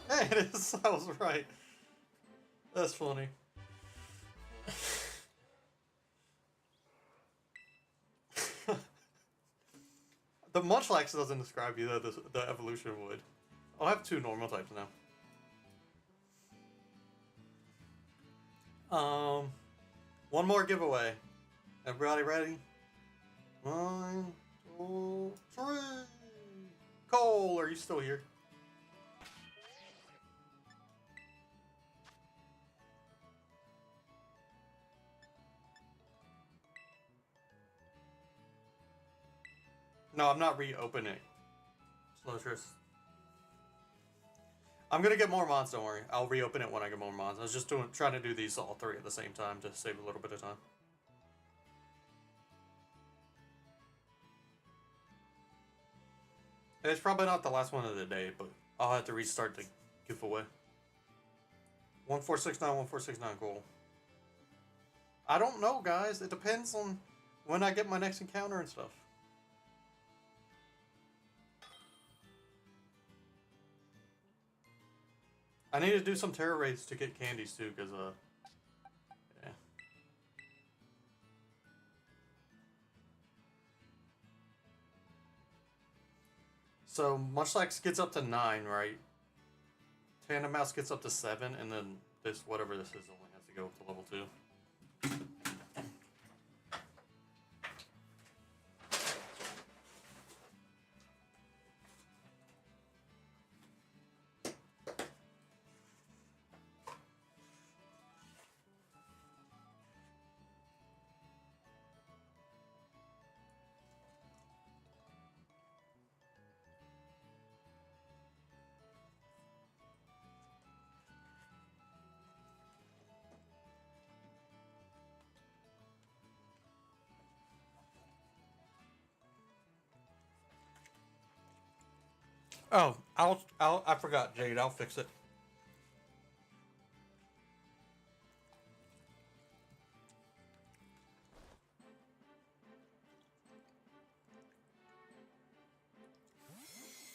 Hey, it is. I was right. That's funny. The Munchlax doesn't describe you, though the evolution would. I'll have 2 normal types now. One more giveaway. Everybody ready? 1, 2, 3. Cole, are you still here? No, I'm not reopening it. Slowtress. I'm gonna get more mods, don't worry. I'll reopen it when I get more mods. I was just trying to do these all 3 at the same time to save a little bit of time. It's probably not the last one of the day, but I'll have to restart the giveaway. 1469, 1469, cool. I don't know, guys. It depends on when I get my next encounter and stuff. I need to do some terror raids to get candies too, because yeah. So Munchlax gets up to 9, right? Tandem Mouse gets up to 7, and then this, whatever this is, only has to go up to level 2. Oh, I forgot, Jade. I'll fix it.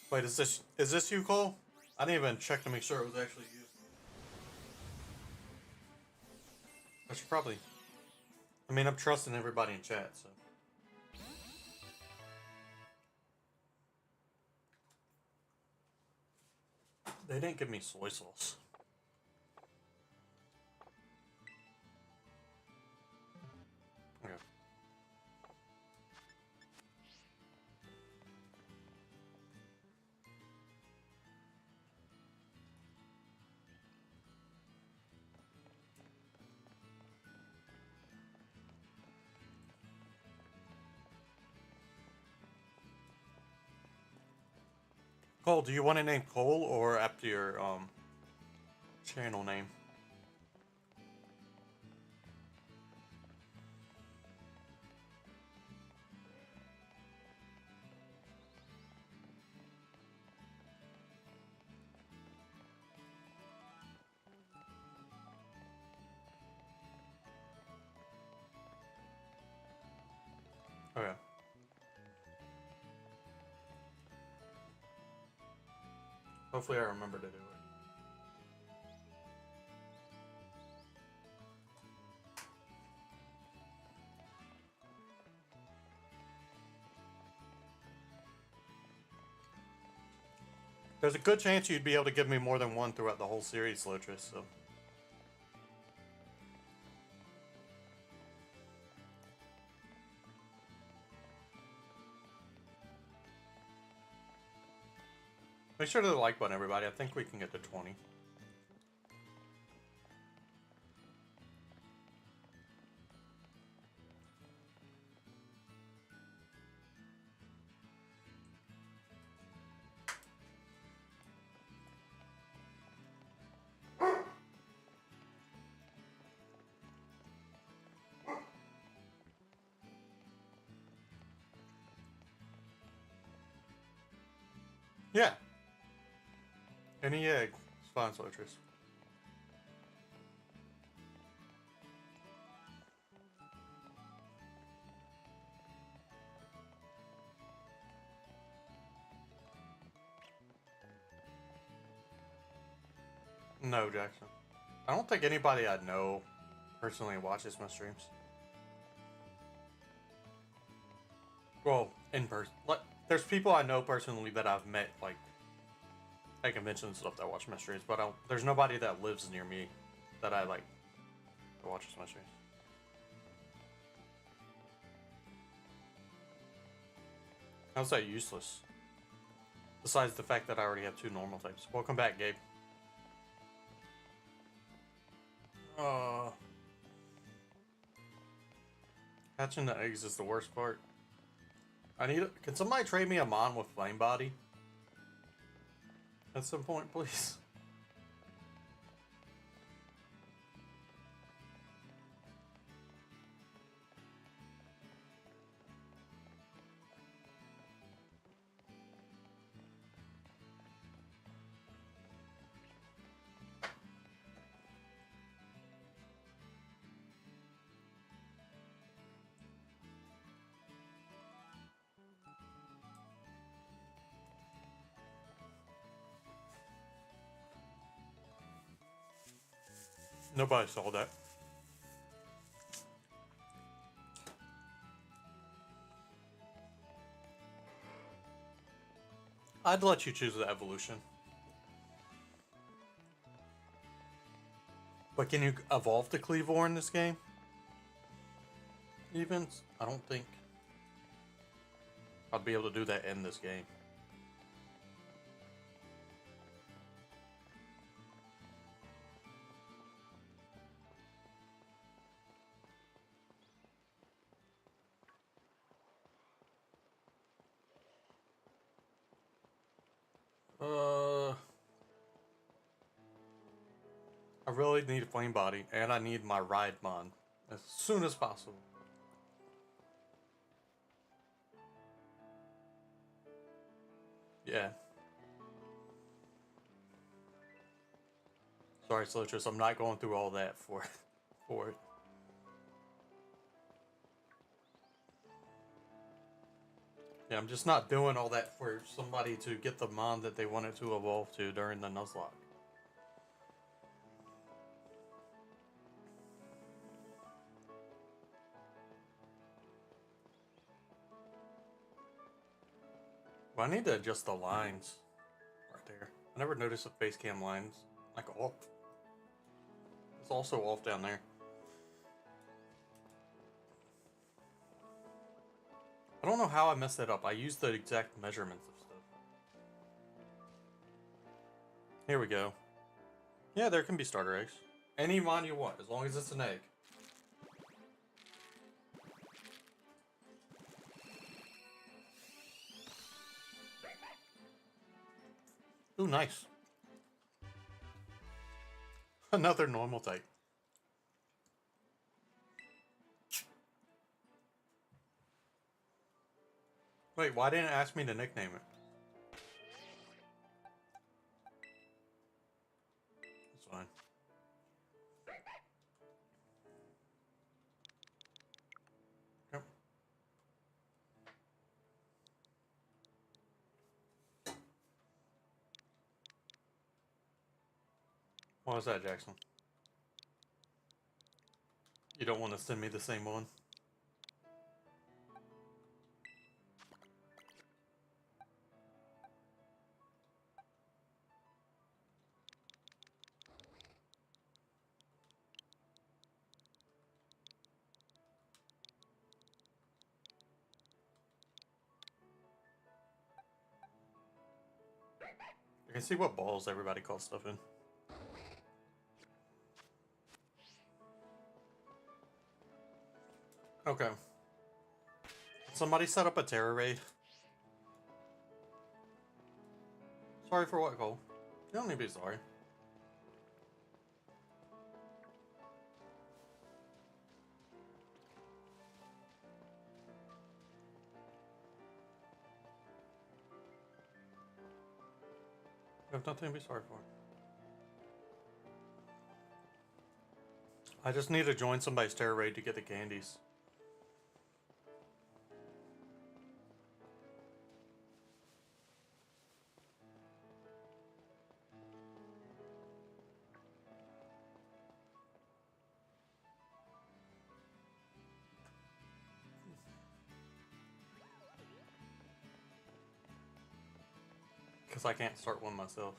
Wait, is this you, Cole? I didn't even check to make sure it was actually you. I should probably. I mean, I'm trusting everybody in chat, so. They didn't give me soy sauce. Okay. Cole, do you want to name Cole or after your channel name? Okay. Hopefully I remember to do it. There's a good chance you'd be able to give me more than one throughout the whole series, Lotris, so. Make sure to the like button, everybody. I think we can get to 20. Yeah. Any egg. It's fine, Soitress. No, Jackson. I don't think anybody I know personally watches my streams. Well, in person. Like, there's people I know personally that I've met, like, at conventions and stuff that watch my streams, but there's nobody that lives near me that I, like, that watches my streams. How's that useless? Besides the fact that I already have 2 normal types. Welcome back, Gabe. Hatching the eggs is the worst part. Can somebody trade me a Mon with Flame Body? At some point, please. Nobody saw that. I'd let you choose the evolution. But can you evolve to Cleavor in this game? Even? I don't think I'd be able to do that in this game. I really need a Flame Body, and I need my Ride Mon as soon as possible. Yeah. Sorry, Slitris, I'm not going through all that for it. Yeah, I'm just not doing all that for somebody to get the Mon that they wanted to evolve to during the Nuzlocke. Well, I need to adjust the lines right there. I never noticed the face cam lines like off. It's also off down there. I don't know how I messed that up. I used the exact measurements of stuff. Here we go. Yeah, there can be starter eggs. Any mon you want, as long as it's an egg. Ooh, nice. Another normal type. Wait, why didn't it ask me to nickname it? That's fine. Yep. What was that, Jackson? You don't want to send me the same one? I can see what balls everybody calls stuff in. Okay. Somebody set up a terror raid. Sorry for what, Cole? You don't need to be sorry. I have nothing to be sorry for. I just need to join somebody's terror raid to get the candies. Because I can't start one myself.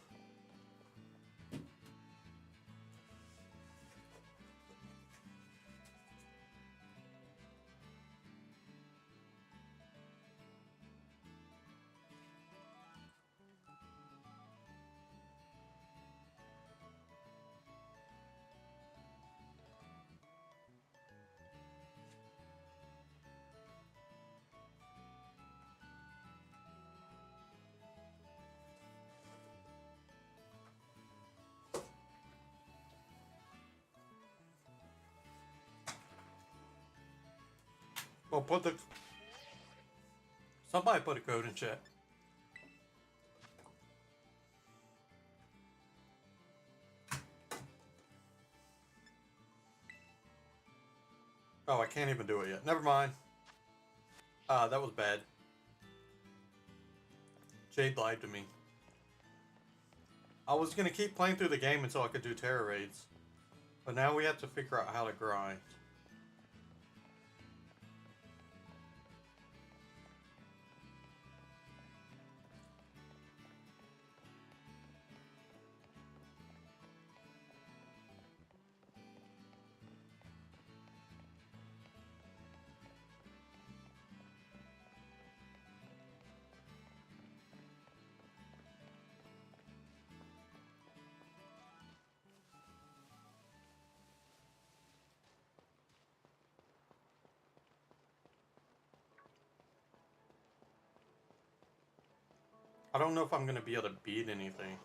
Well, put the... Somebody put a code in chat. Oh, I can't even do it yet. Never mind. That was bad. Jade lied to me. I was gonna keep playing through the game until I could do terror raids. But now we have to figure out how to grind. I don't know if I'm gonna be able to beat anything.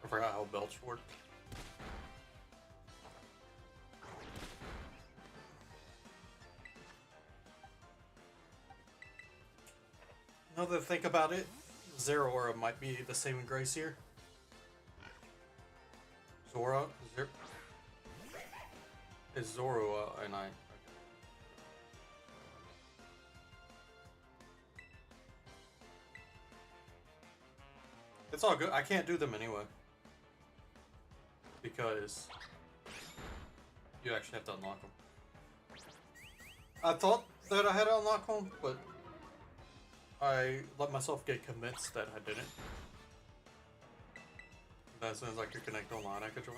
I forgot how belts work. Now that I think about it, Zero Aura might be the saving grace here. Zora? Is Zoro and I... It's all good. I can't do them anyway. Because you actually have to unlock them. I thought that I had to unlock them, but I let myself get convinced that I didn't. As soon as I could connect online, I could join.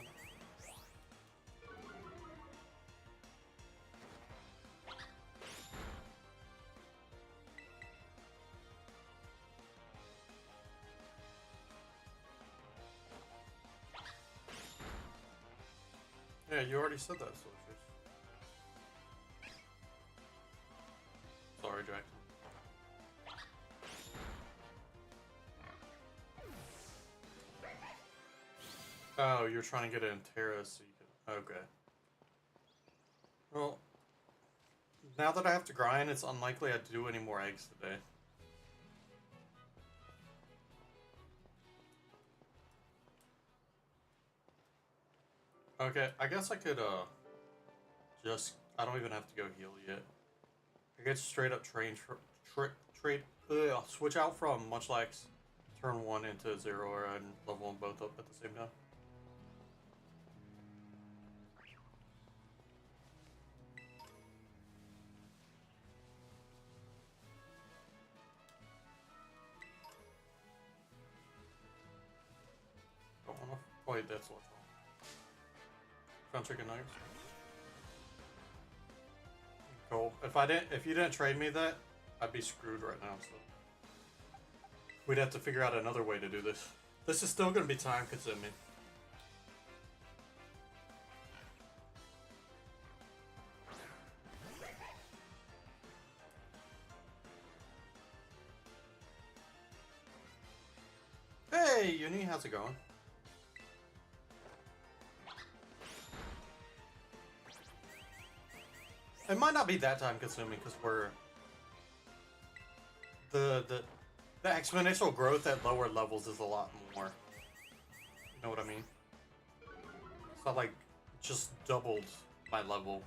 Yeah, you already said that, Soldiers. Sorry, Jack. Oh, you're trying to get it in Terra so you can... Okay. Well, now that I have to grind, it's unlikely I'd do any more eggs today. Okay, I guess I could, just... I don't even have to go heal yet. I could straight up switch out from Munchlax turn 1 into 0 and level them both up at the same time. Don't wanna... Wait, that's what's wrong. Found chicken nuggets. Cool. If you didn't trade me that, I'd be screwed right now. So we'd have to figure out another way to do this. This is still gonna be time consuming. Hey, Uni, how's it going? It might not be that time consuming because we're the exponential growth at lower levels is a lot more. You know what I mean? It's not like just doubled my level.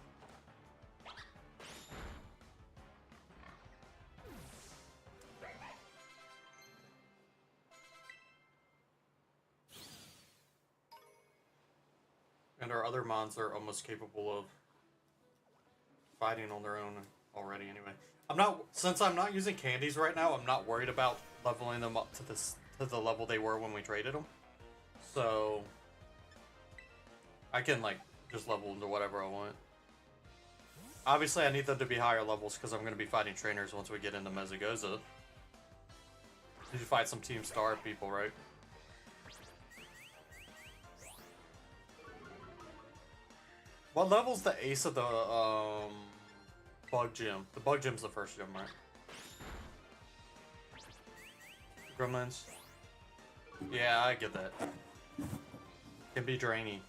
And our other mons are almost capable of fighting on their own already anyway. Since I'm not using candies right now, I'm not worried about leveling them up to the level they were when we traded them. So I can like just level them to whatever I want. Obviously I need them to be higher levels because I'm going to be fighting trainers once we get into Mezagoza. Did you fight some Team Star people, right? What level's the ace of the bug gym? The bug gym's the first gym, right? Gremlins. Yeah, I get that. Can be draining.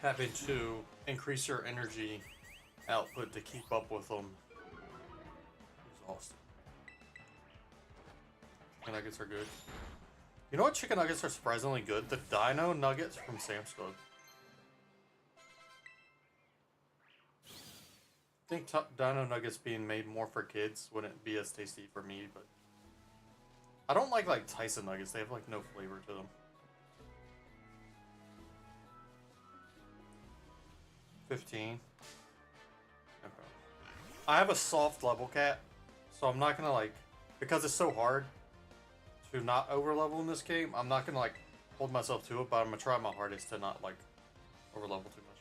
Having to increase your energy output to keep up with them is awesome. Chicken nuggets are good. You know what chicken nuggets are surprisingly good? The dino nuggets from Sam's Club. I think dino nuggets being made more for kids wouldn't be as tasty for me, but I don't like Tyson nuggets. They have like no flavor to them. 15. Okay. I have a soft level cap, so I'm not gonna like, because it's so hard to not over level in this game, I'm not gonna like hold myself to it, but I'm gonna try my hardest to not like over level too much.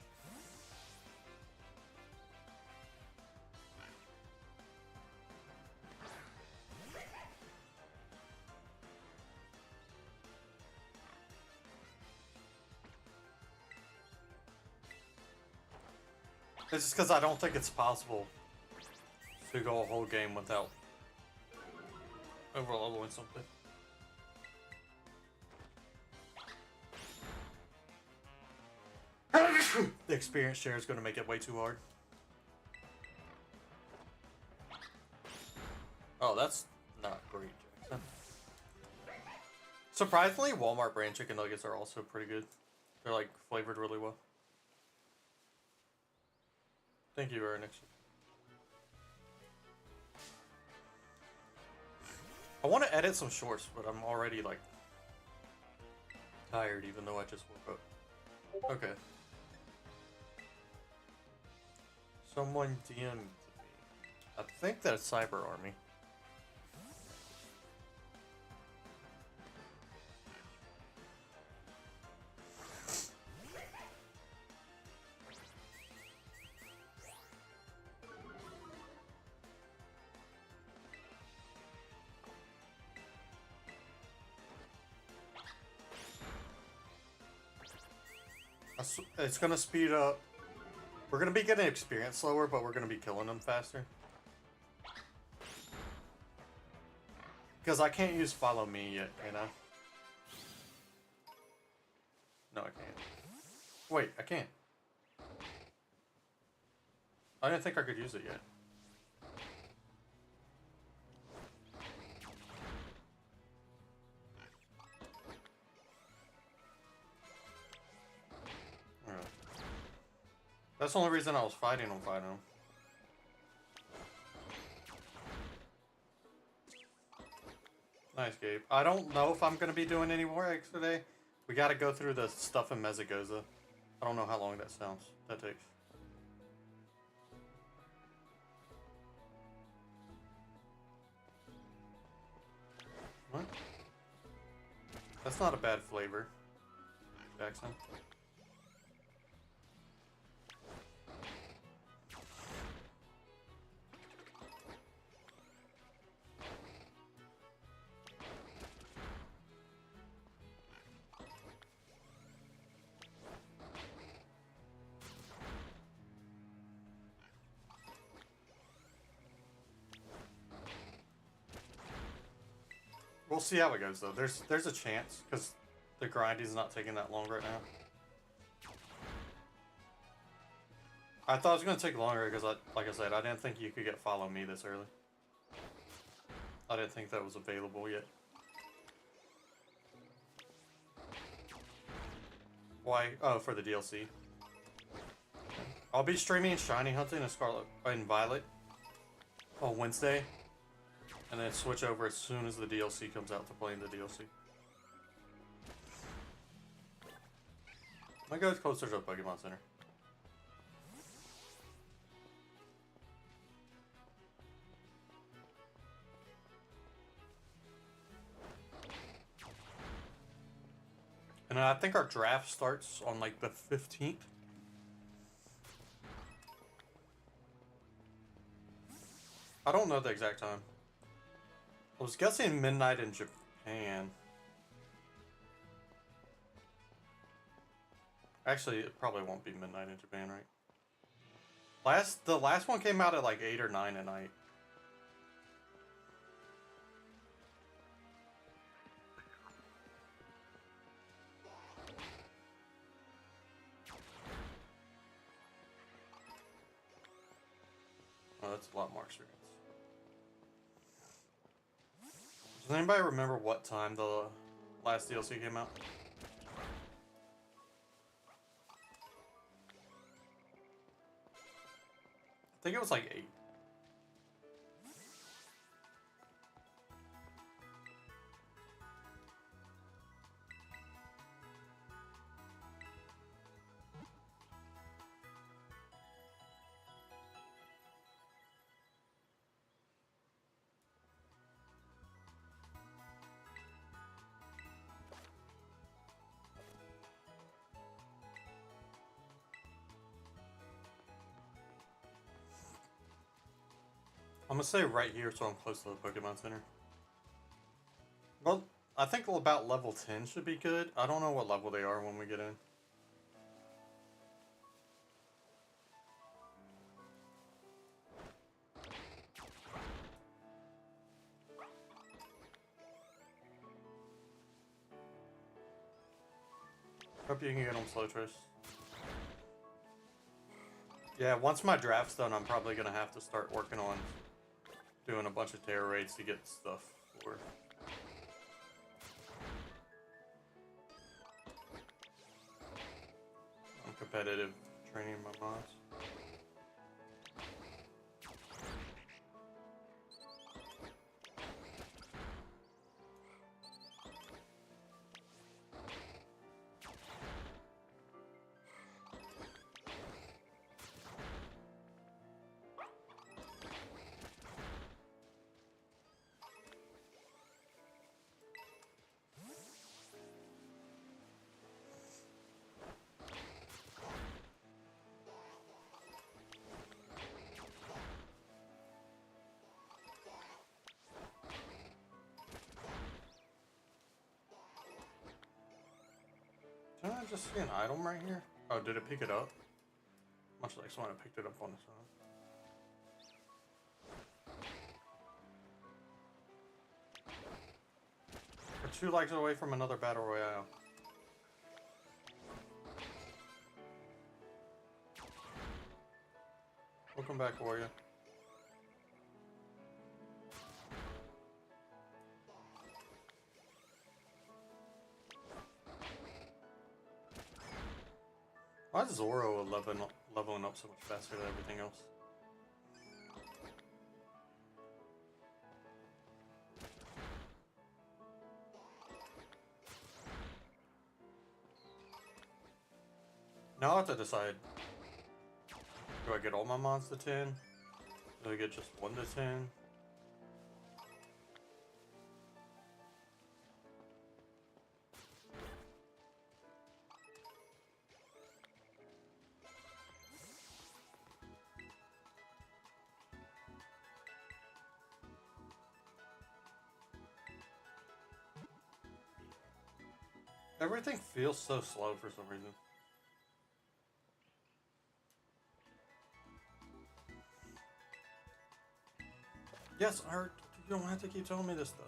It's just because I don't think it's possible to go a whole game without over leveling something. The experience share is going to make it way too hard. Oh, that's not great, Jackson. Surprisingly, Walmart brand chicken nuggets are also pretty good. They're like flavored really well. Thank you, Ernix. I want to edit some shorts, but I'm already like tired even though I just woke up. Okay. Someone DM'd me. I think that's Cyber Army. It's gonna speed up. We're gonna be getting experience slower, but we're gonna be killing them faster. Because I can't use follow me yet, can I? No, I can't. Wait, I can't. I didn't think I could use it yet. That's the only reason I was fighting him. Nice, Gabe. I don't know if I'm going to be doing any more eggs today. We got to go through the stuff in Mezagoza. I don't know how long that takes. What? That's not a bad flavor, Jackson. We'll see how it goes though. There's a chance because the grinding's not taking that long right now. I thought it was gonna take longer because like I said, I didn't think you could get follow me this early. I didn't think that was available yet. Why? Oh, for the DLC. I'll be streaming Shiny Hunting and Scarlet and Violet on Wednesday, and then switch over as soon as the DLC comes out to playing the DLC. I go closer to a Pokemon Center. And I think our draft starts on like the 15th. I don't know the exact time. I was guessing midnight in Japan. Actually, it probably won't be midnight in Japan, right? The last one came out at like 8 or 9 at night. Oh, that's a lot more experience. Does anybody remember what time the last DLC came out? I think it was like 8. I'm gonna say right here so I'm close to the Pokemon Center. Well, I think about level 10 should be good. I don't know what level they are when we get in. Hope you can get them slow trace. Yeah, once my draft's done, I'm probably gonna have to start working on doing a bunch of terror raids to get stuff for. I'm competitive training my mods. Did I just see an item right here? Oh, did it pick it up? Much like someone picked it up on its own. We're 2 likes away from another battle royale. Welcome back, warrior. Why is Zoro leveling up so much faster than everything else? Now I have to decide. Do I get all my mons to 10? Do I get just 1 to 10? Everything feels so slow for some reason. Yes, Art, you don't have to keep telling me this stuff.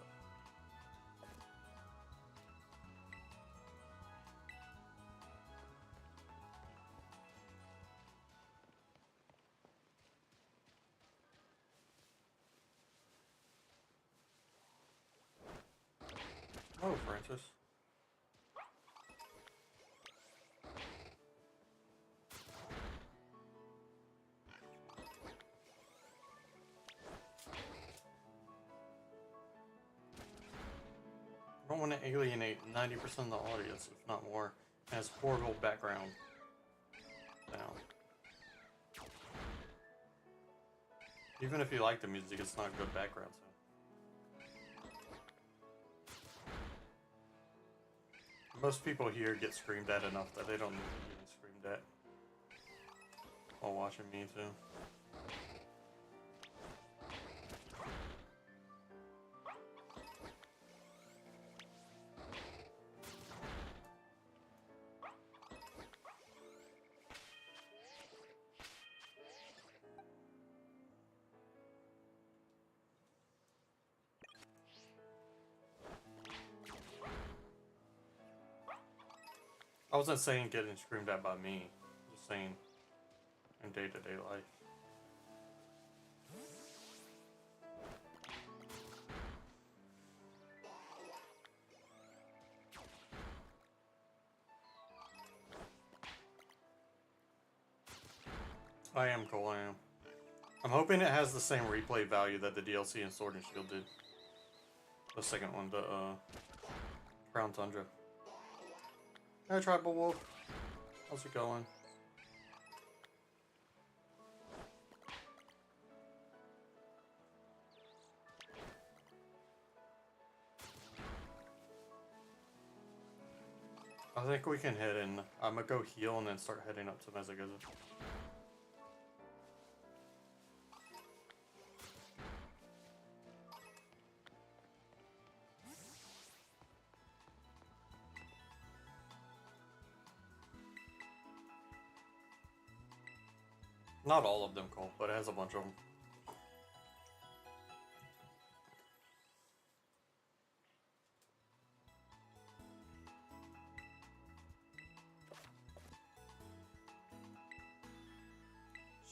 Oh, Francis. I don't want to alienate 90% of the audience, if not more. It has horrible background sound. Even if you like the music, it's not good background sound. Most people here get screamed at enough that they don't need to be getting screamed at while watching me too. I wasn't saying getting screamed at by me, just saying in day-to-day life. I am cool, I am. I'm hoping it has the same replay value that the DLC in Sword and Shield did. The second one, the Crown Tundra. Hey, Tribal Wolf. How's it going? I think we can head in. I'm gonna go heal and then start heading up to Mezagoza. Not all of them, Cole, but it has a bunch of them.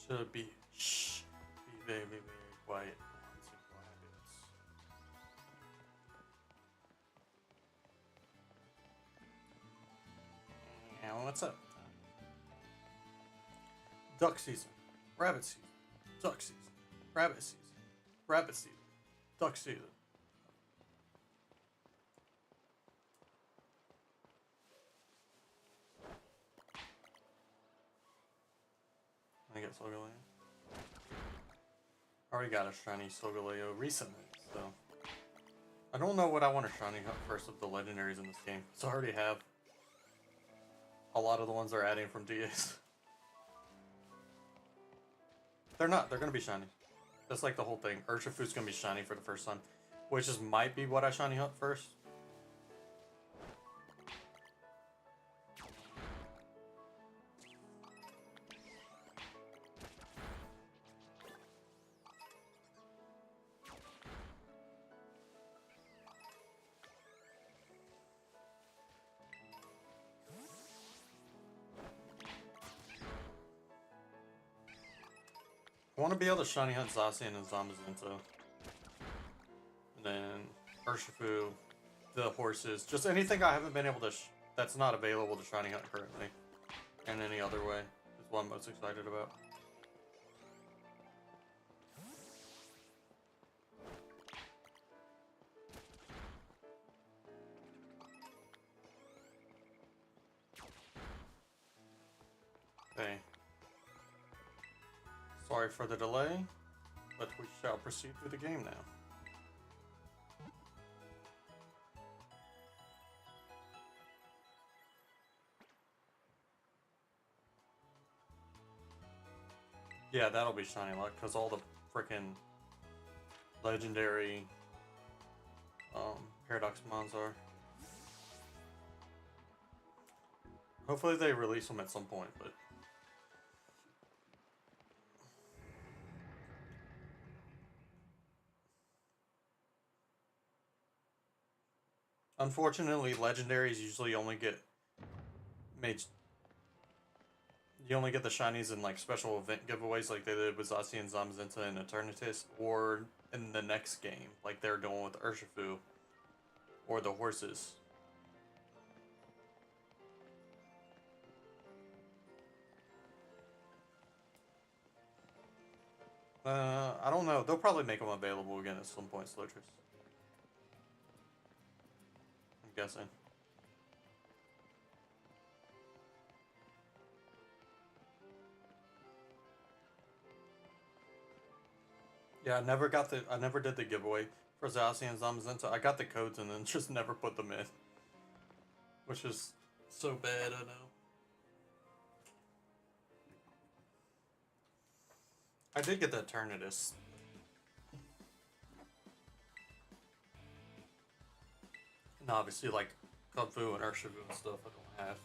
Should be shh. Be very, very quiet. Simple habits. Yeah, what's up? Duck season, rabbit season, duck season, rabbit season, rabbit season, duck season. I get Solgaleo. Already got a shiny Solgaleo recently, so I don't know what I want to shiny hunt first of the legendaries in this game. So I already have a lot of the ones they're adding from DS. They're not. They're gonna be shiny. That's like the whole thing. Urshifu's gonna be shiny for the first time, which is might be what I shiny hunt first. I want to be able to shiny hunt Zacian and Zamazenta. And then Urshifu, the horses, just anything I haven't been able to, that's not available to shiny hunt currently. And any other way is what I'm most excited about. Okay. Sorry for the delay, but we shall proceed through the game now. Yeah, that'll be shiny luck, because all the frickin' legendary Paradox Mons are. Hopefully they release them at some point, but unfortunately, legendaries usually only get made. You only get the shinies in like special event giveaways, like they did with Zacian, Zamazenta, and Eternatus, or in the next game, like they're doing with Urshifu. or the horses. I don't know. They'll probably make them available again at some point, Slotris. I'm guessing. Yeah, I never did the giveaway for Zacian and Zamazenta. I got the codes and then just never put them in. Which is so bad, I know. I did get that Eternatus. And obviously, like, Kung Fu and Urshifu and stuff I don't have.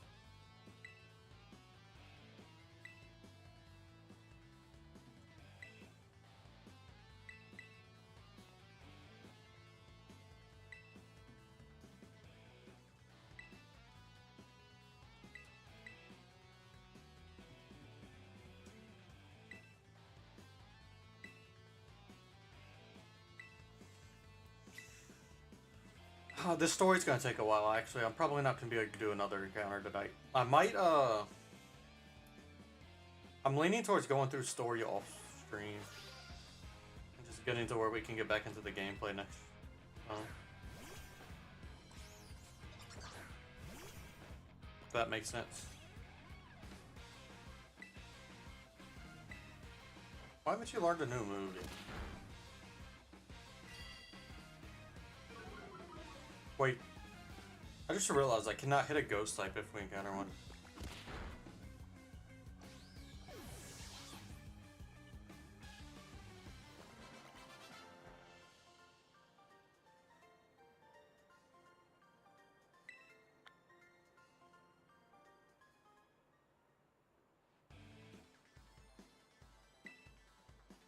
This story's gonna take a while, actually. I'm probably not gonna be able to do another encounter tonight. I might, I'm leaning towards going through story off stream. And just getting to where we can get back into the gameplay next. If that makes sense. Why haven't you learned a new move yet? Wait, I just realized I cannot hit a ghost type if we encounter one.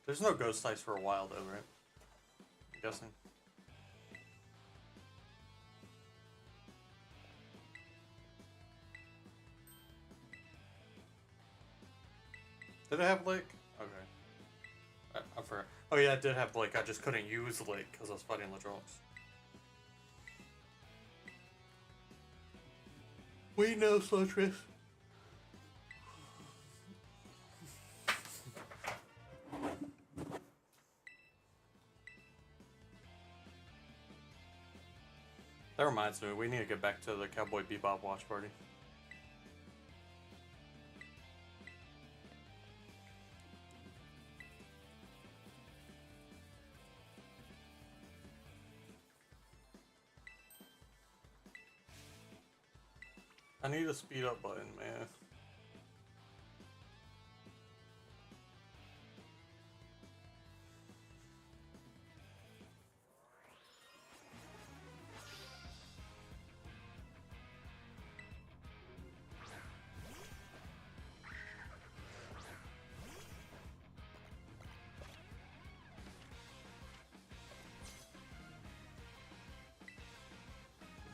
There's no ghost types for a while though, right? I'm guessing. Did it have Lick? Okay. I forgot. Oh yeah, it did have Lick. I just couldn't use Lick because I was fighting Ladrox. We know, Slotris. That reminds me, we need to get back to the Cowboy Bebop watch party. I need a speed up button, man.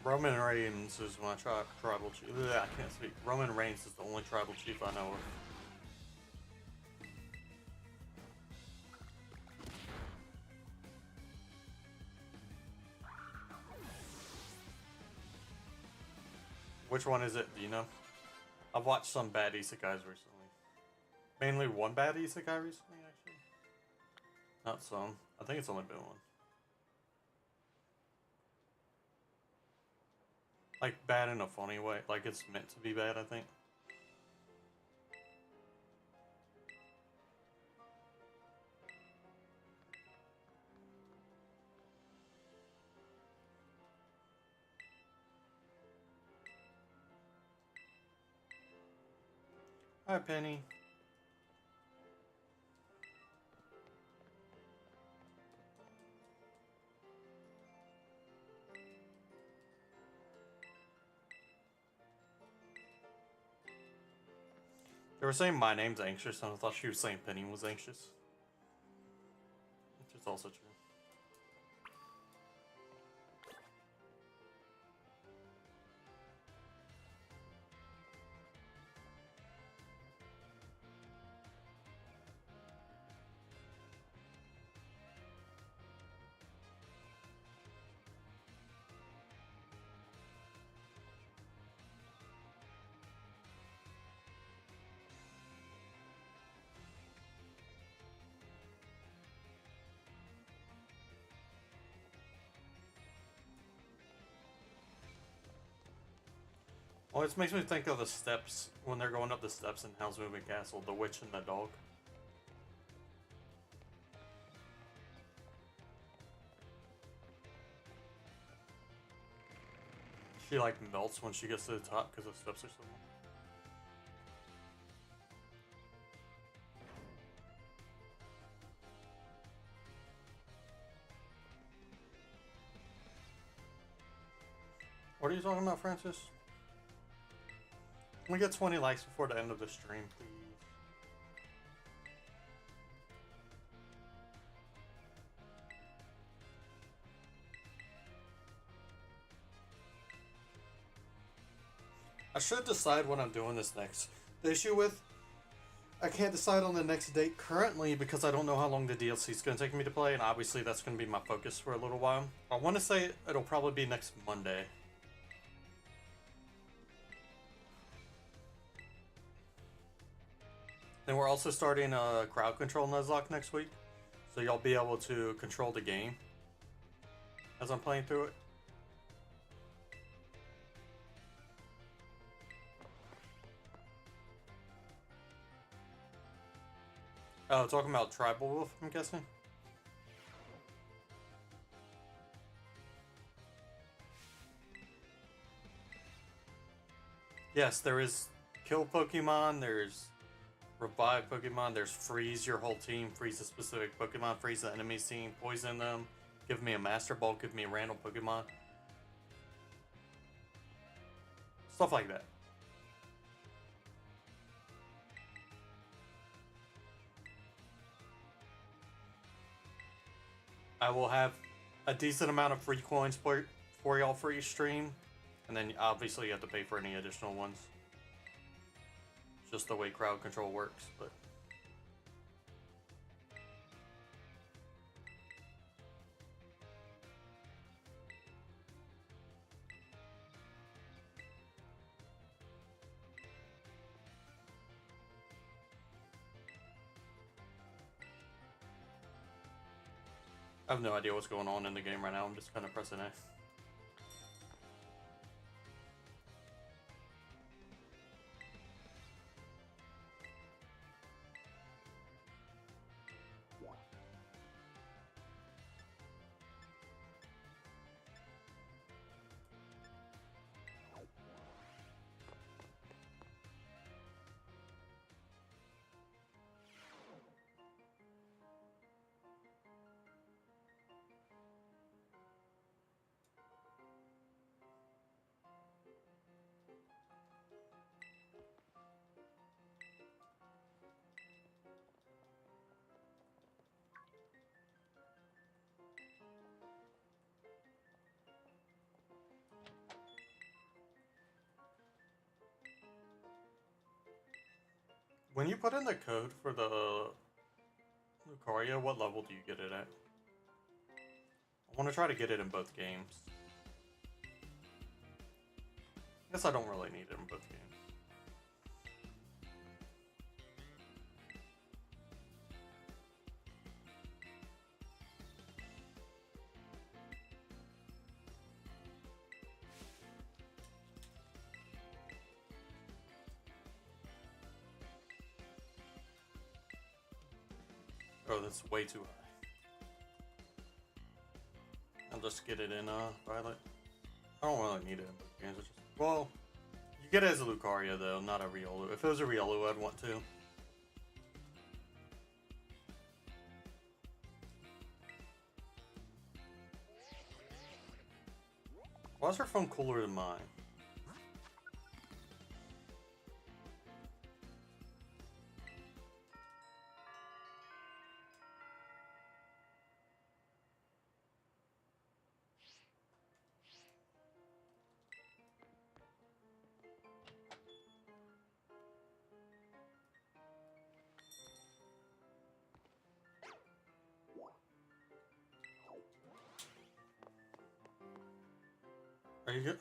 Roman Reigns is my tribal chief. I can't speak. Roman Reigns is the only tribal chief I know of. Which one is it? Do you know? I've watched some bad isekais recently. Mainly one bad isekai recently, actually. Not some. I think it's only been one. Like, bad in a funny way. Like, it's meant to be bad, I think. Hi, Penny. They were saying my name's anxious, and I thought she was saying Penny was anxious. Which is also true. Well, it makes me think of the steps when they're going up the steps in Howl's Moving Castle, the witch and the dog. She like melts when she gets to the top because the steps are so long. What are you talking about, Francis? Can we get 20 likes before the end of the stream, please? I should decide what I'm doing this next. The issue with I can't decide on the next date currently because I don't know how long the DLC is going to take me to play, and obviously that's going to be my focus for a little while. I want to say it'll probably be next Monday. Then we're also starting crowd control Nuzlocke next week, so y'all be able to control the game as I'm playing through it. Oh, talking about Tribal Wolf, I'm guessing? Yes, there is kill Pokemon, there's revive Pokemon, there's freeze your whole team, freeze a specific Pokemon, freeze the enemy's team, poison them, give me a Master Ball, give me a random Pokemon. Stuff like that. I will have a decent amount of free coins for y'all for each stream, and then obviously you have to pay for any additional ones. It's just the way crowd control works, but I have no idea what's going on in the game right now. I'm just kind of pressing A. When you put in the code for the Lucaria, what level do you get it at? I want to try to get it in both games. I guess I don't really need it in both games. Oh, that's way too high. I'll just get it in Violet. I don't really need it in both games. Well, you get it as a Lucaria though, not a Riolu. If it was a Riolu, I'd want to. Why is her phone cooler than mine?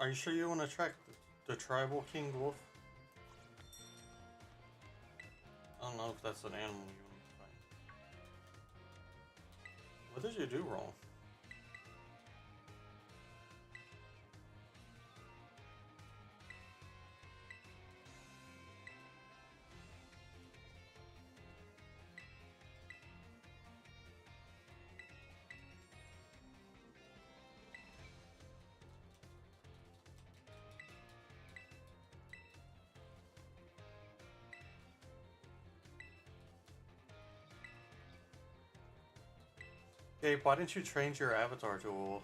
Are you sure you want to track the tribal king wolf? I don't know if that's an animal you want to find. What did you do wrong? Gabe, why didn't you change your avatar to a wolf?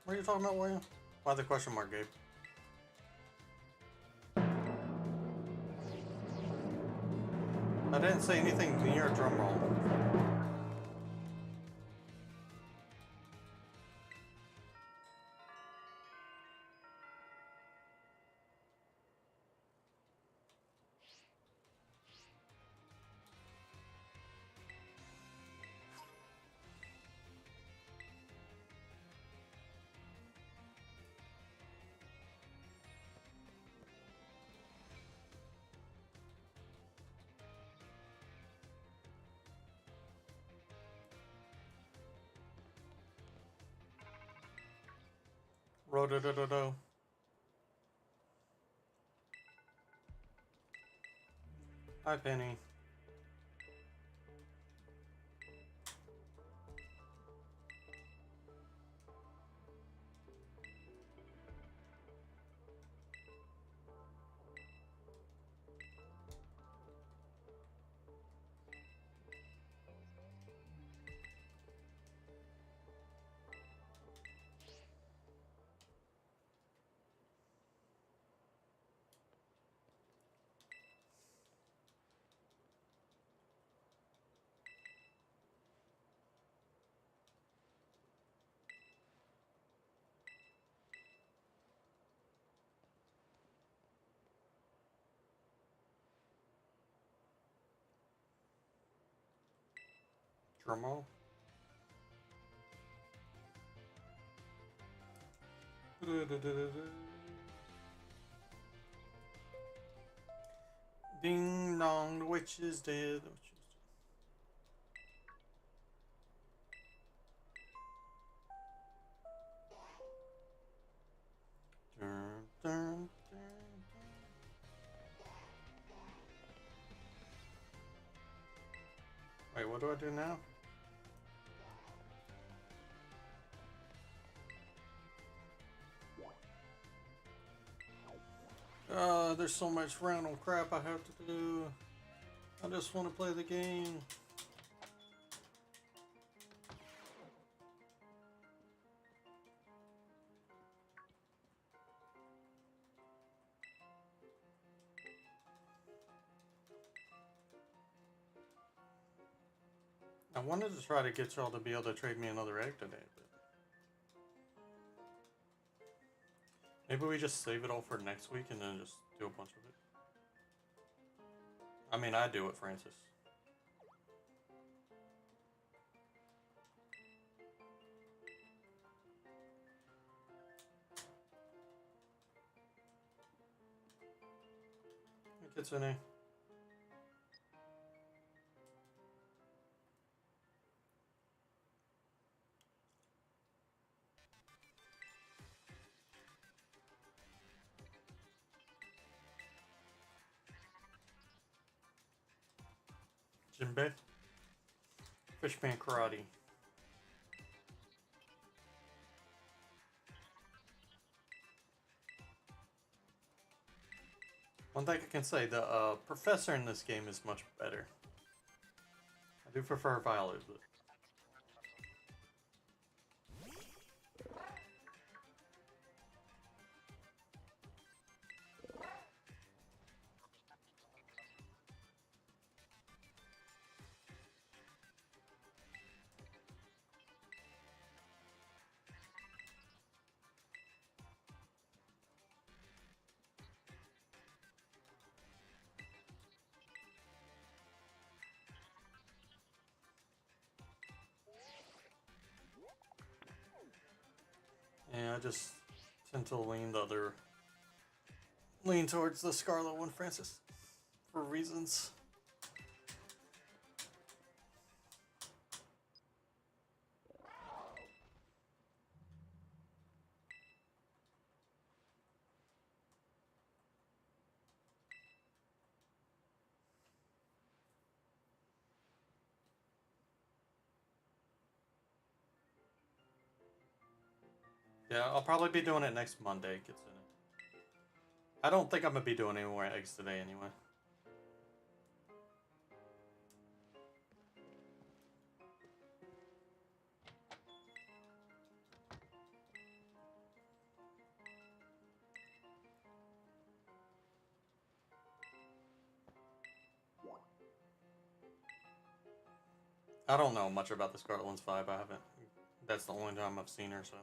What are you talking about, William? Why the question mark, Gabe? I didn't say anything near a drum roll. Ro-do-do-do-do. Hi, Penny. Drum roll. Du-du-du-du-du-du. Ding dong, the witch is dead. The witch is dead. Dun, dun, dun, dun. Wait, what do I do now? There's so much random crap I have to do. I just want to play the game. I wanted to try to get y'all to be able to trade me another egg today, but maybe we just save it all for next week and then just do a bunch of it. I mean, I do it, Francis. Hey, Kitsune. Jinbei. Fishman karate. One thing I can say, the professor in this game is much better. I do prefer Violet, but yeah, I just tend to lean towards the Scarlet one, Francis, for reasons. Yeah, I'll probably be doing it next Monday. Gets in it. I don't think I'm gonna be doing any more eggs today anyway. I don't know much about the Scarlet One's vibe. I haven't. That's the only time I've seen her, so.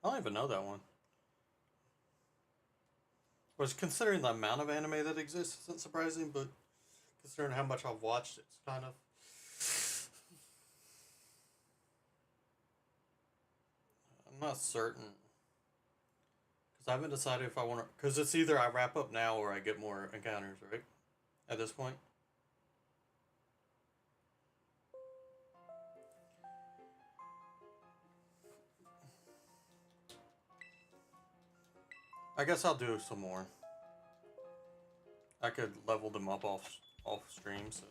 I don't even know that one. Was considering the amount of anime that exists isn't surprising, but considering how much I've watched, it's kind of. I'm not certain. Because I haven't decided if I want to. Because it's either I wrap up now or I get more encounters, right? At this point. I guess I'll do some more. I could level them up off stream, so.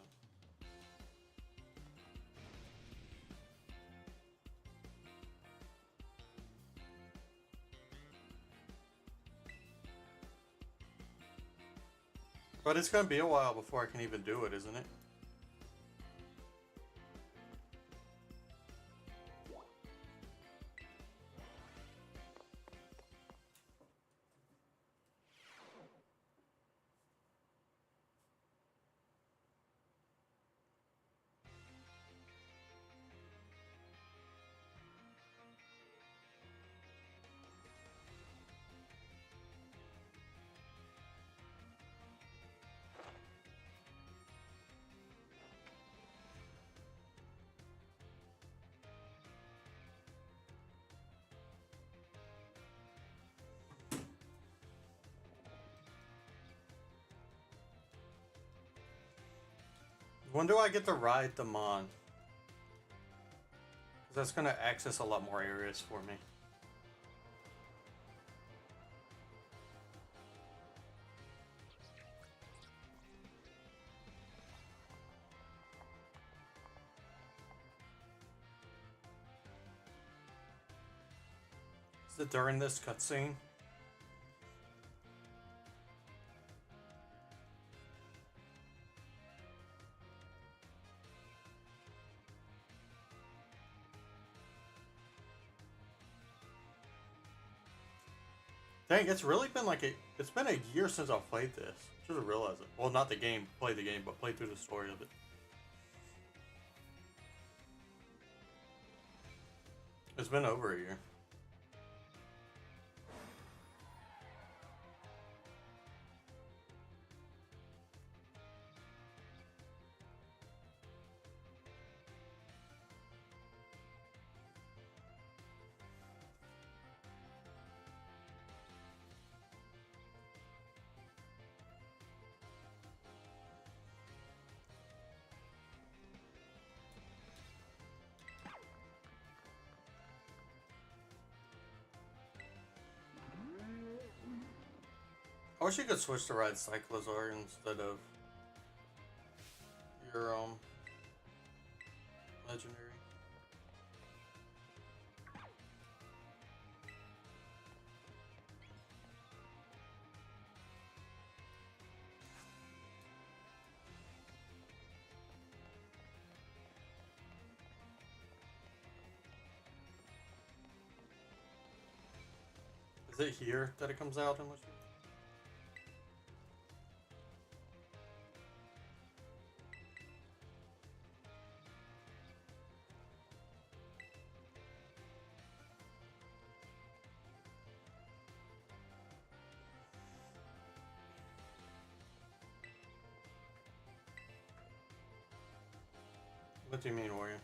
But it's gonna be a while before I can even do it, isn't it? When do I get to ride them on? Because that's going to access a lot more areas for me. Is it during this cutscene? Dang, it's really been like it's been a year since I've played this. Should have realized it. Well, not the game, played the game, but played through the story of it. It's been over a year. I wish you could switch to ride Cyclozar instead of your legendary. Is it here that it comes out unless you? What do you mean, warrior?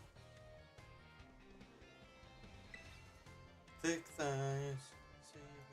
Thick thighs. Save eyes.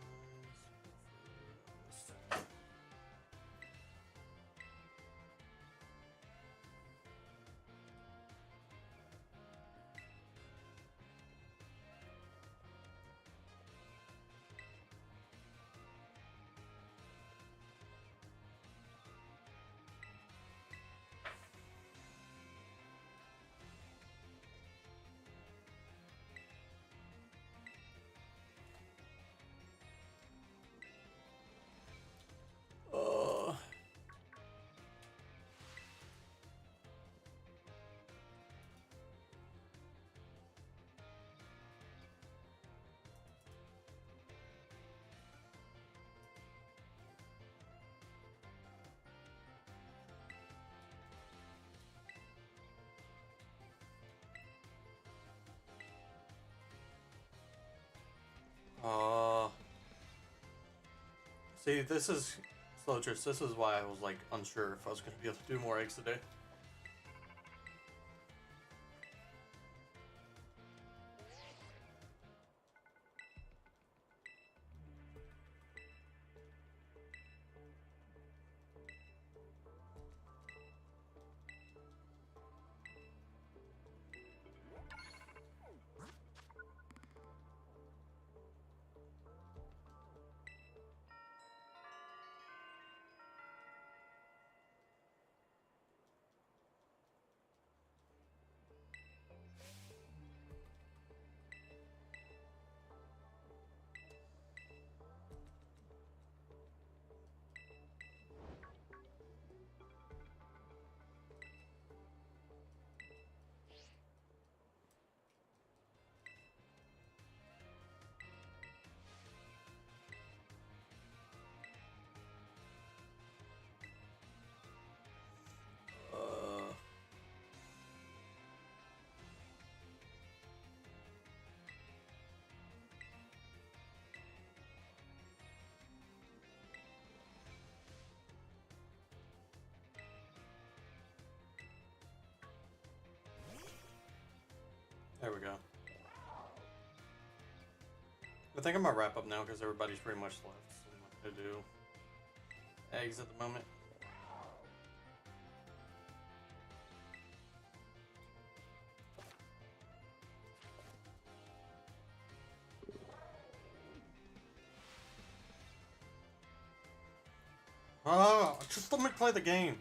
Uh, uh, See, this is Slowtris. This is why I was like unsure if I was gonna be able to do more eggs today. Uh, there we go. I think I'm gonna wrap up now because everybody's pretty much left. So I'm not gonna do eggs at the moment. Oh, just let me play the game.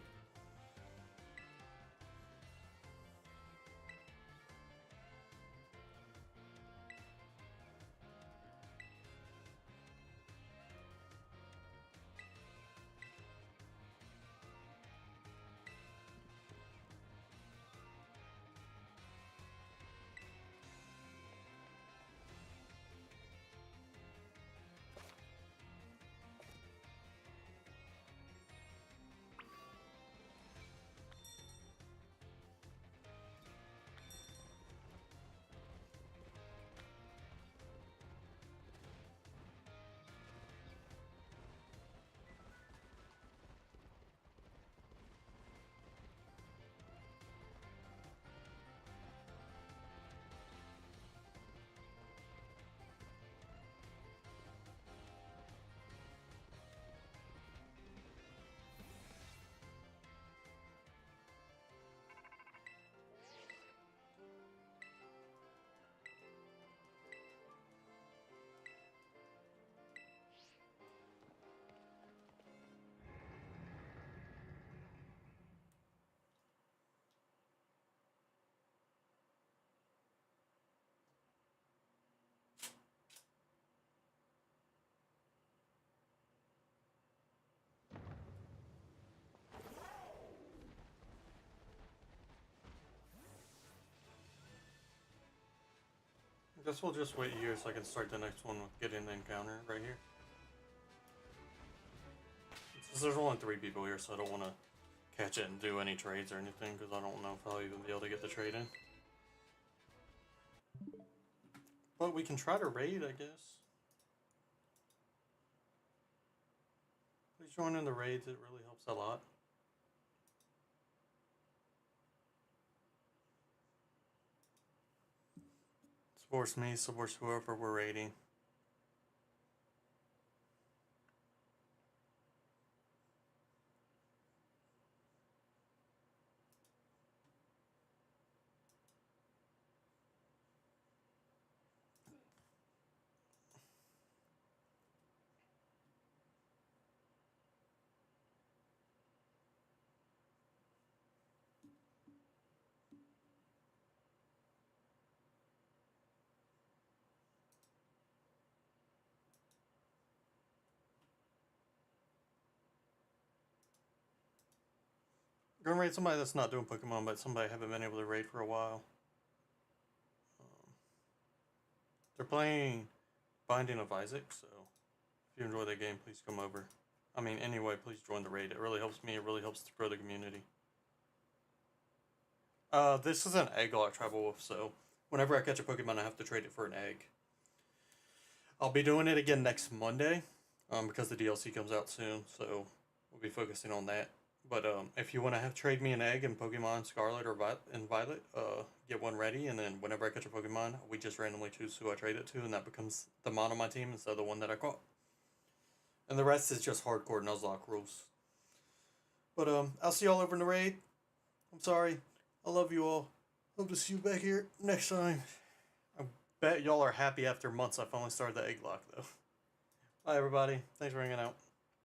I guess we'll just wait here so I can start the next one with getting the encounter right here. Since there's only 3 people here, so I don't want to catch it and do any trades or anything because I don't know if I'll even be able to get the trade in. But we can try to raid, I guess. Please join in the raids, it really helps a lot. Supports me, supports whoever we're raiding. Gonna raid somebody that's not doing Pokemon, but somebody I haven't been able to raid for a while. They're playing Binding of Isaac, so if you enjoy that game, please come over. I mean, anyway, please join the raid. It really helps me. It really helps to grow the community. This is an Egglocke tribal wolf, so whenever I catch a Pokemon, I have to trade it for an egg. I'll be doing it again next Monday, because the DLC comes out soon, so we'll be focusing on that. But if you want to trade me an egg in Pokemon Scarlet or Violet, get one ready, and then whenever I catch a Pokemon, we just randomly choose who I trade it to, and that becomes the mon on my team instead of the one that I caught. And the rest is just hardcore Nuzlocke rules. But I'll see y'all over in the raid. I'm sorry. I love you all. Hope to see you back here next time. I bet y'all are happy after months I finally started the Egglocke, though. Bye, everybody. Thanks for hanging out.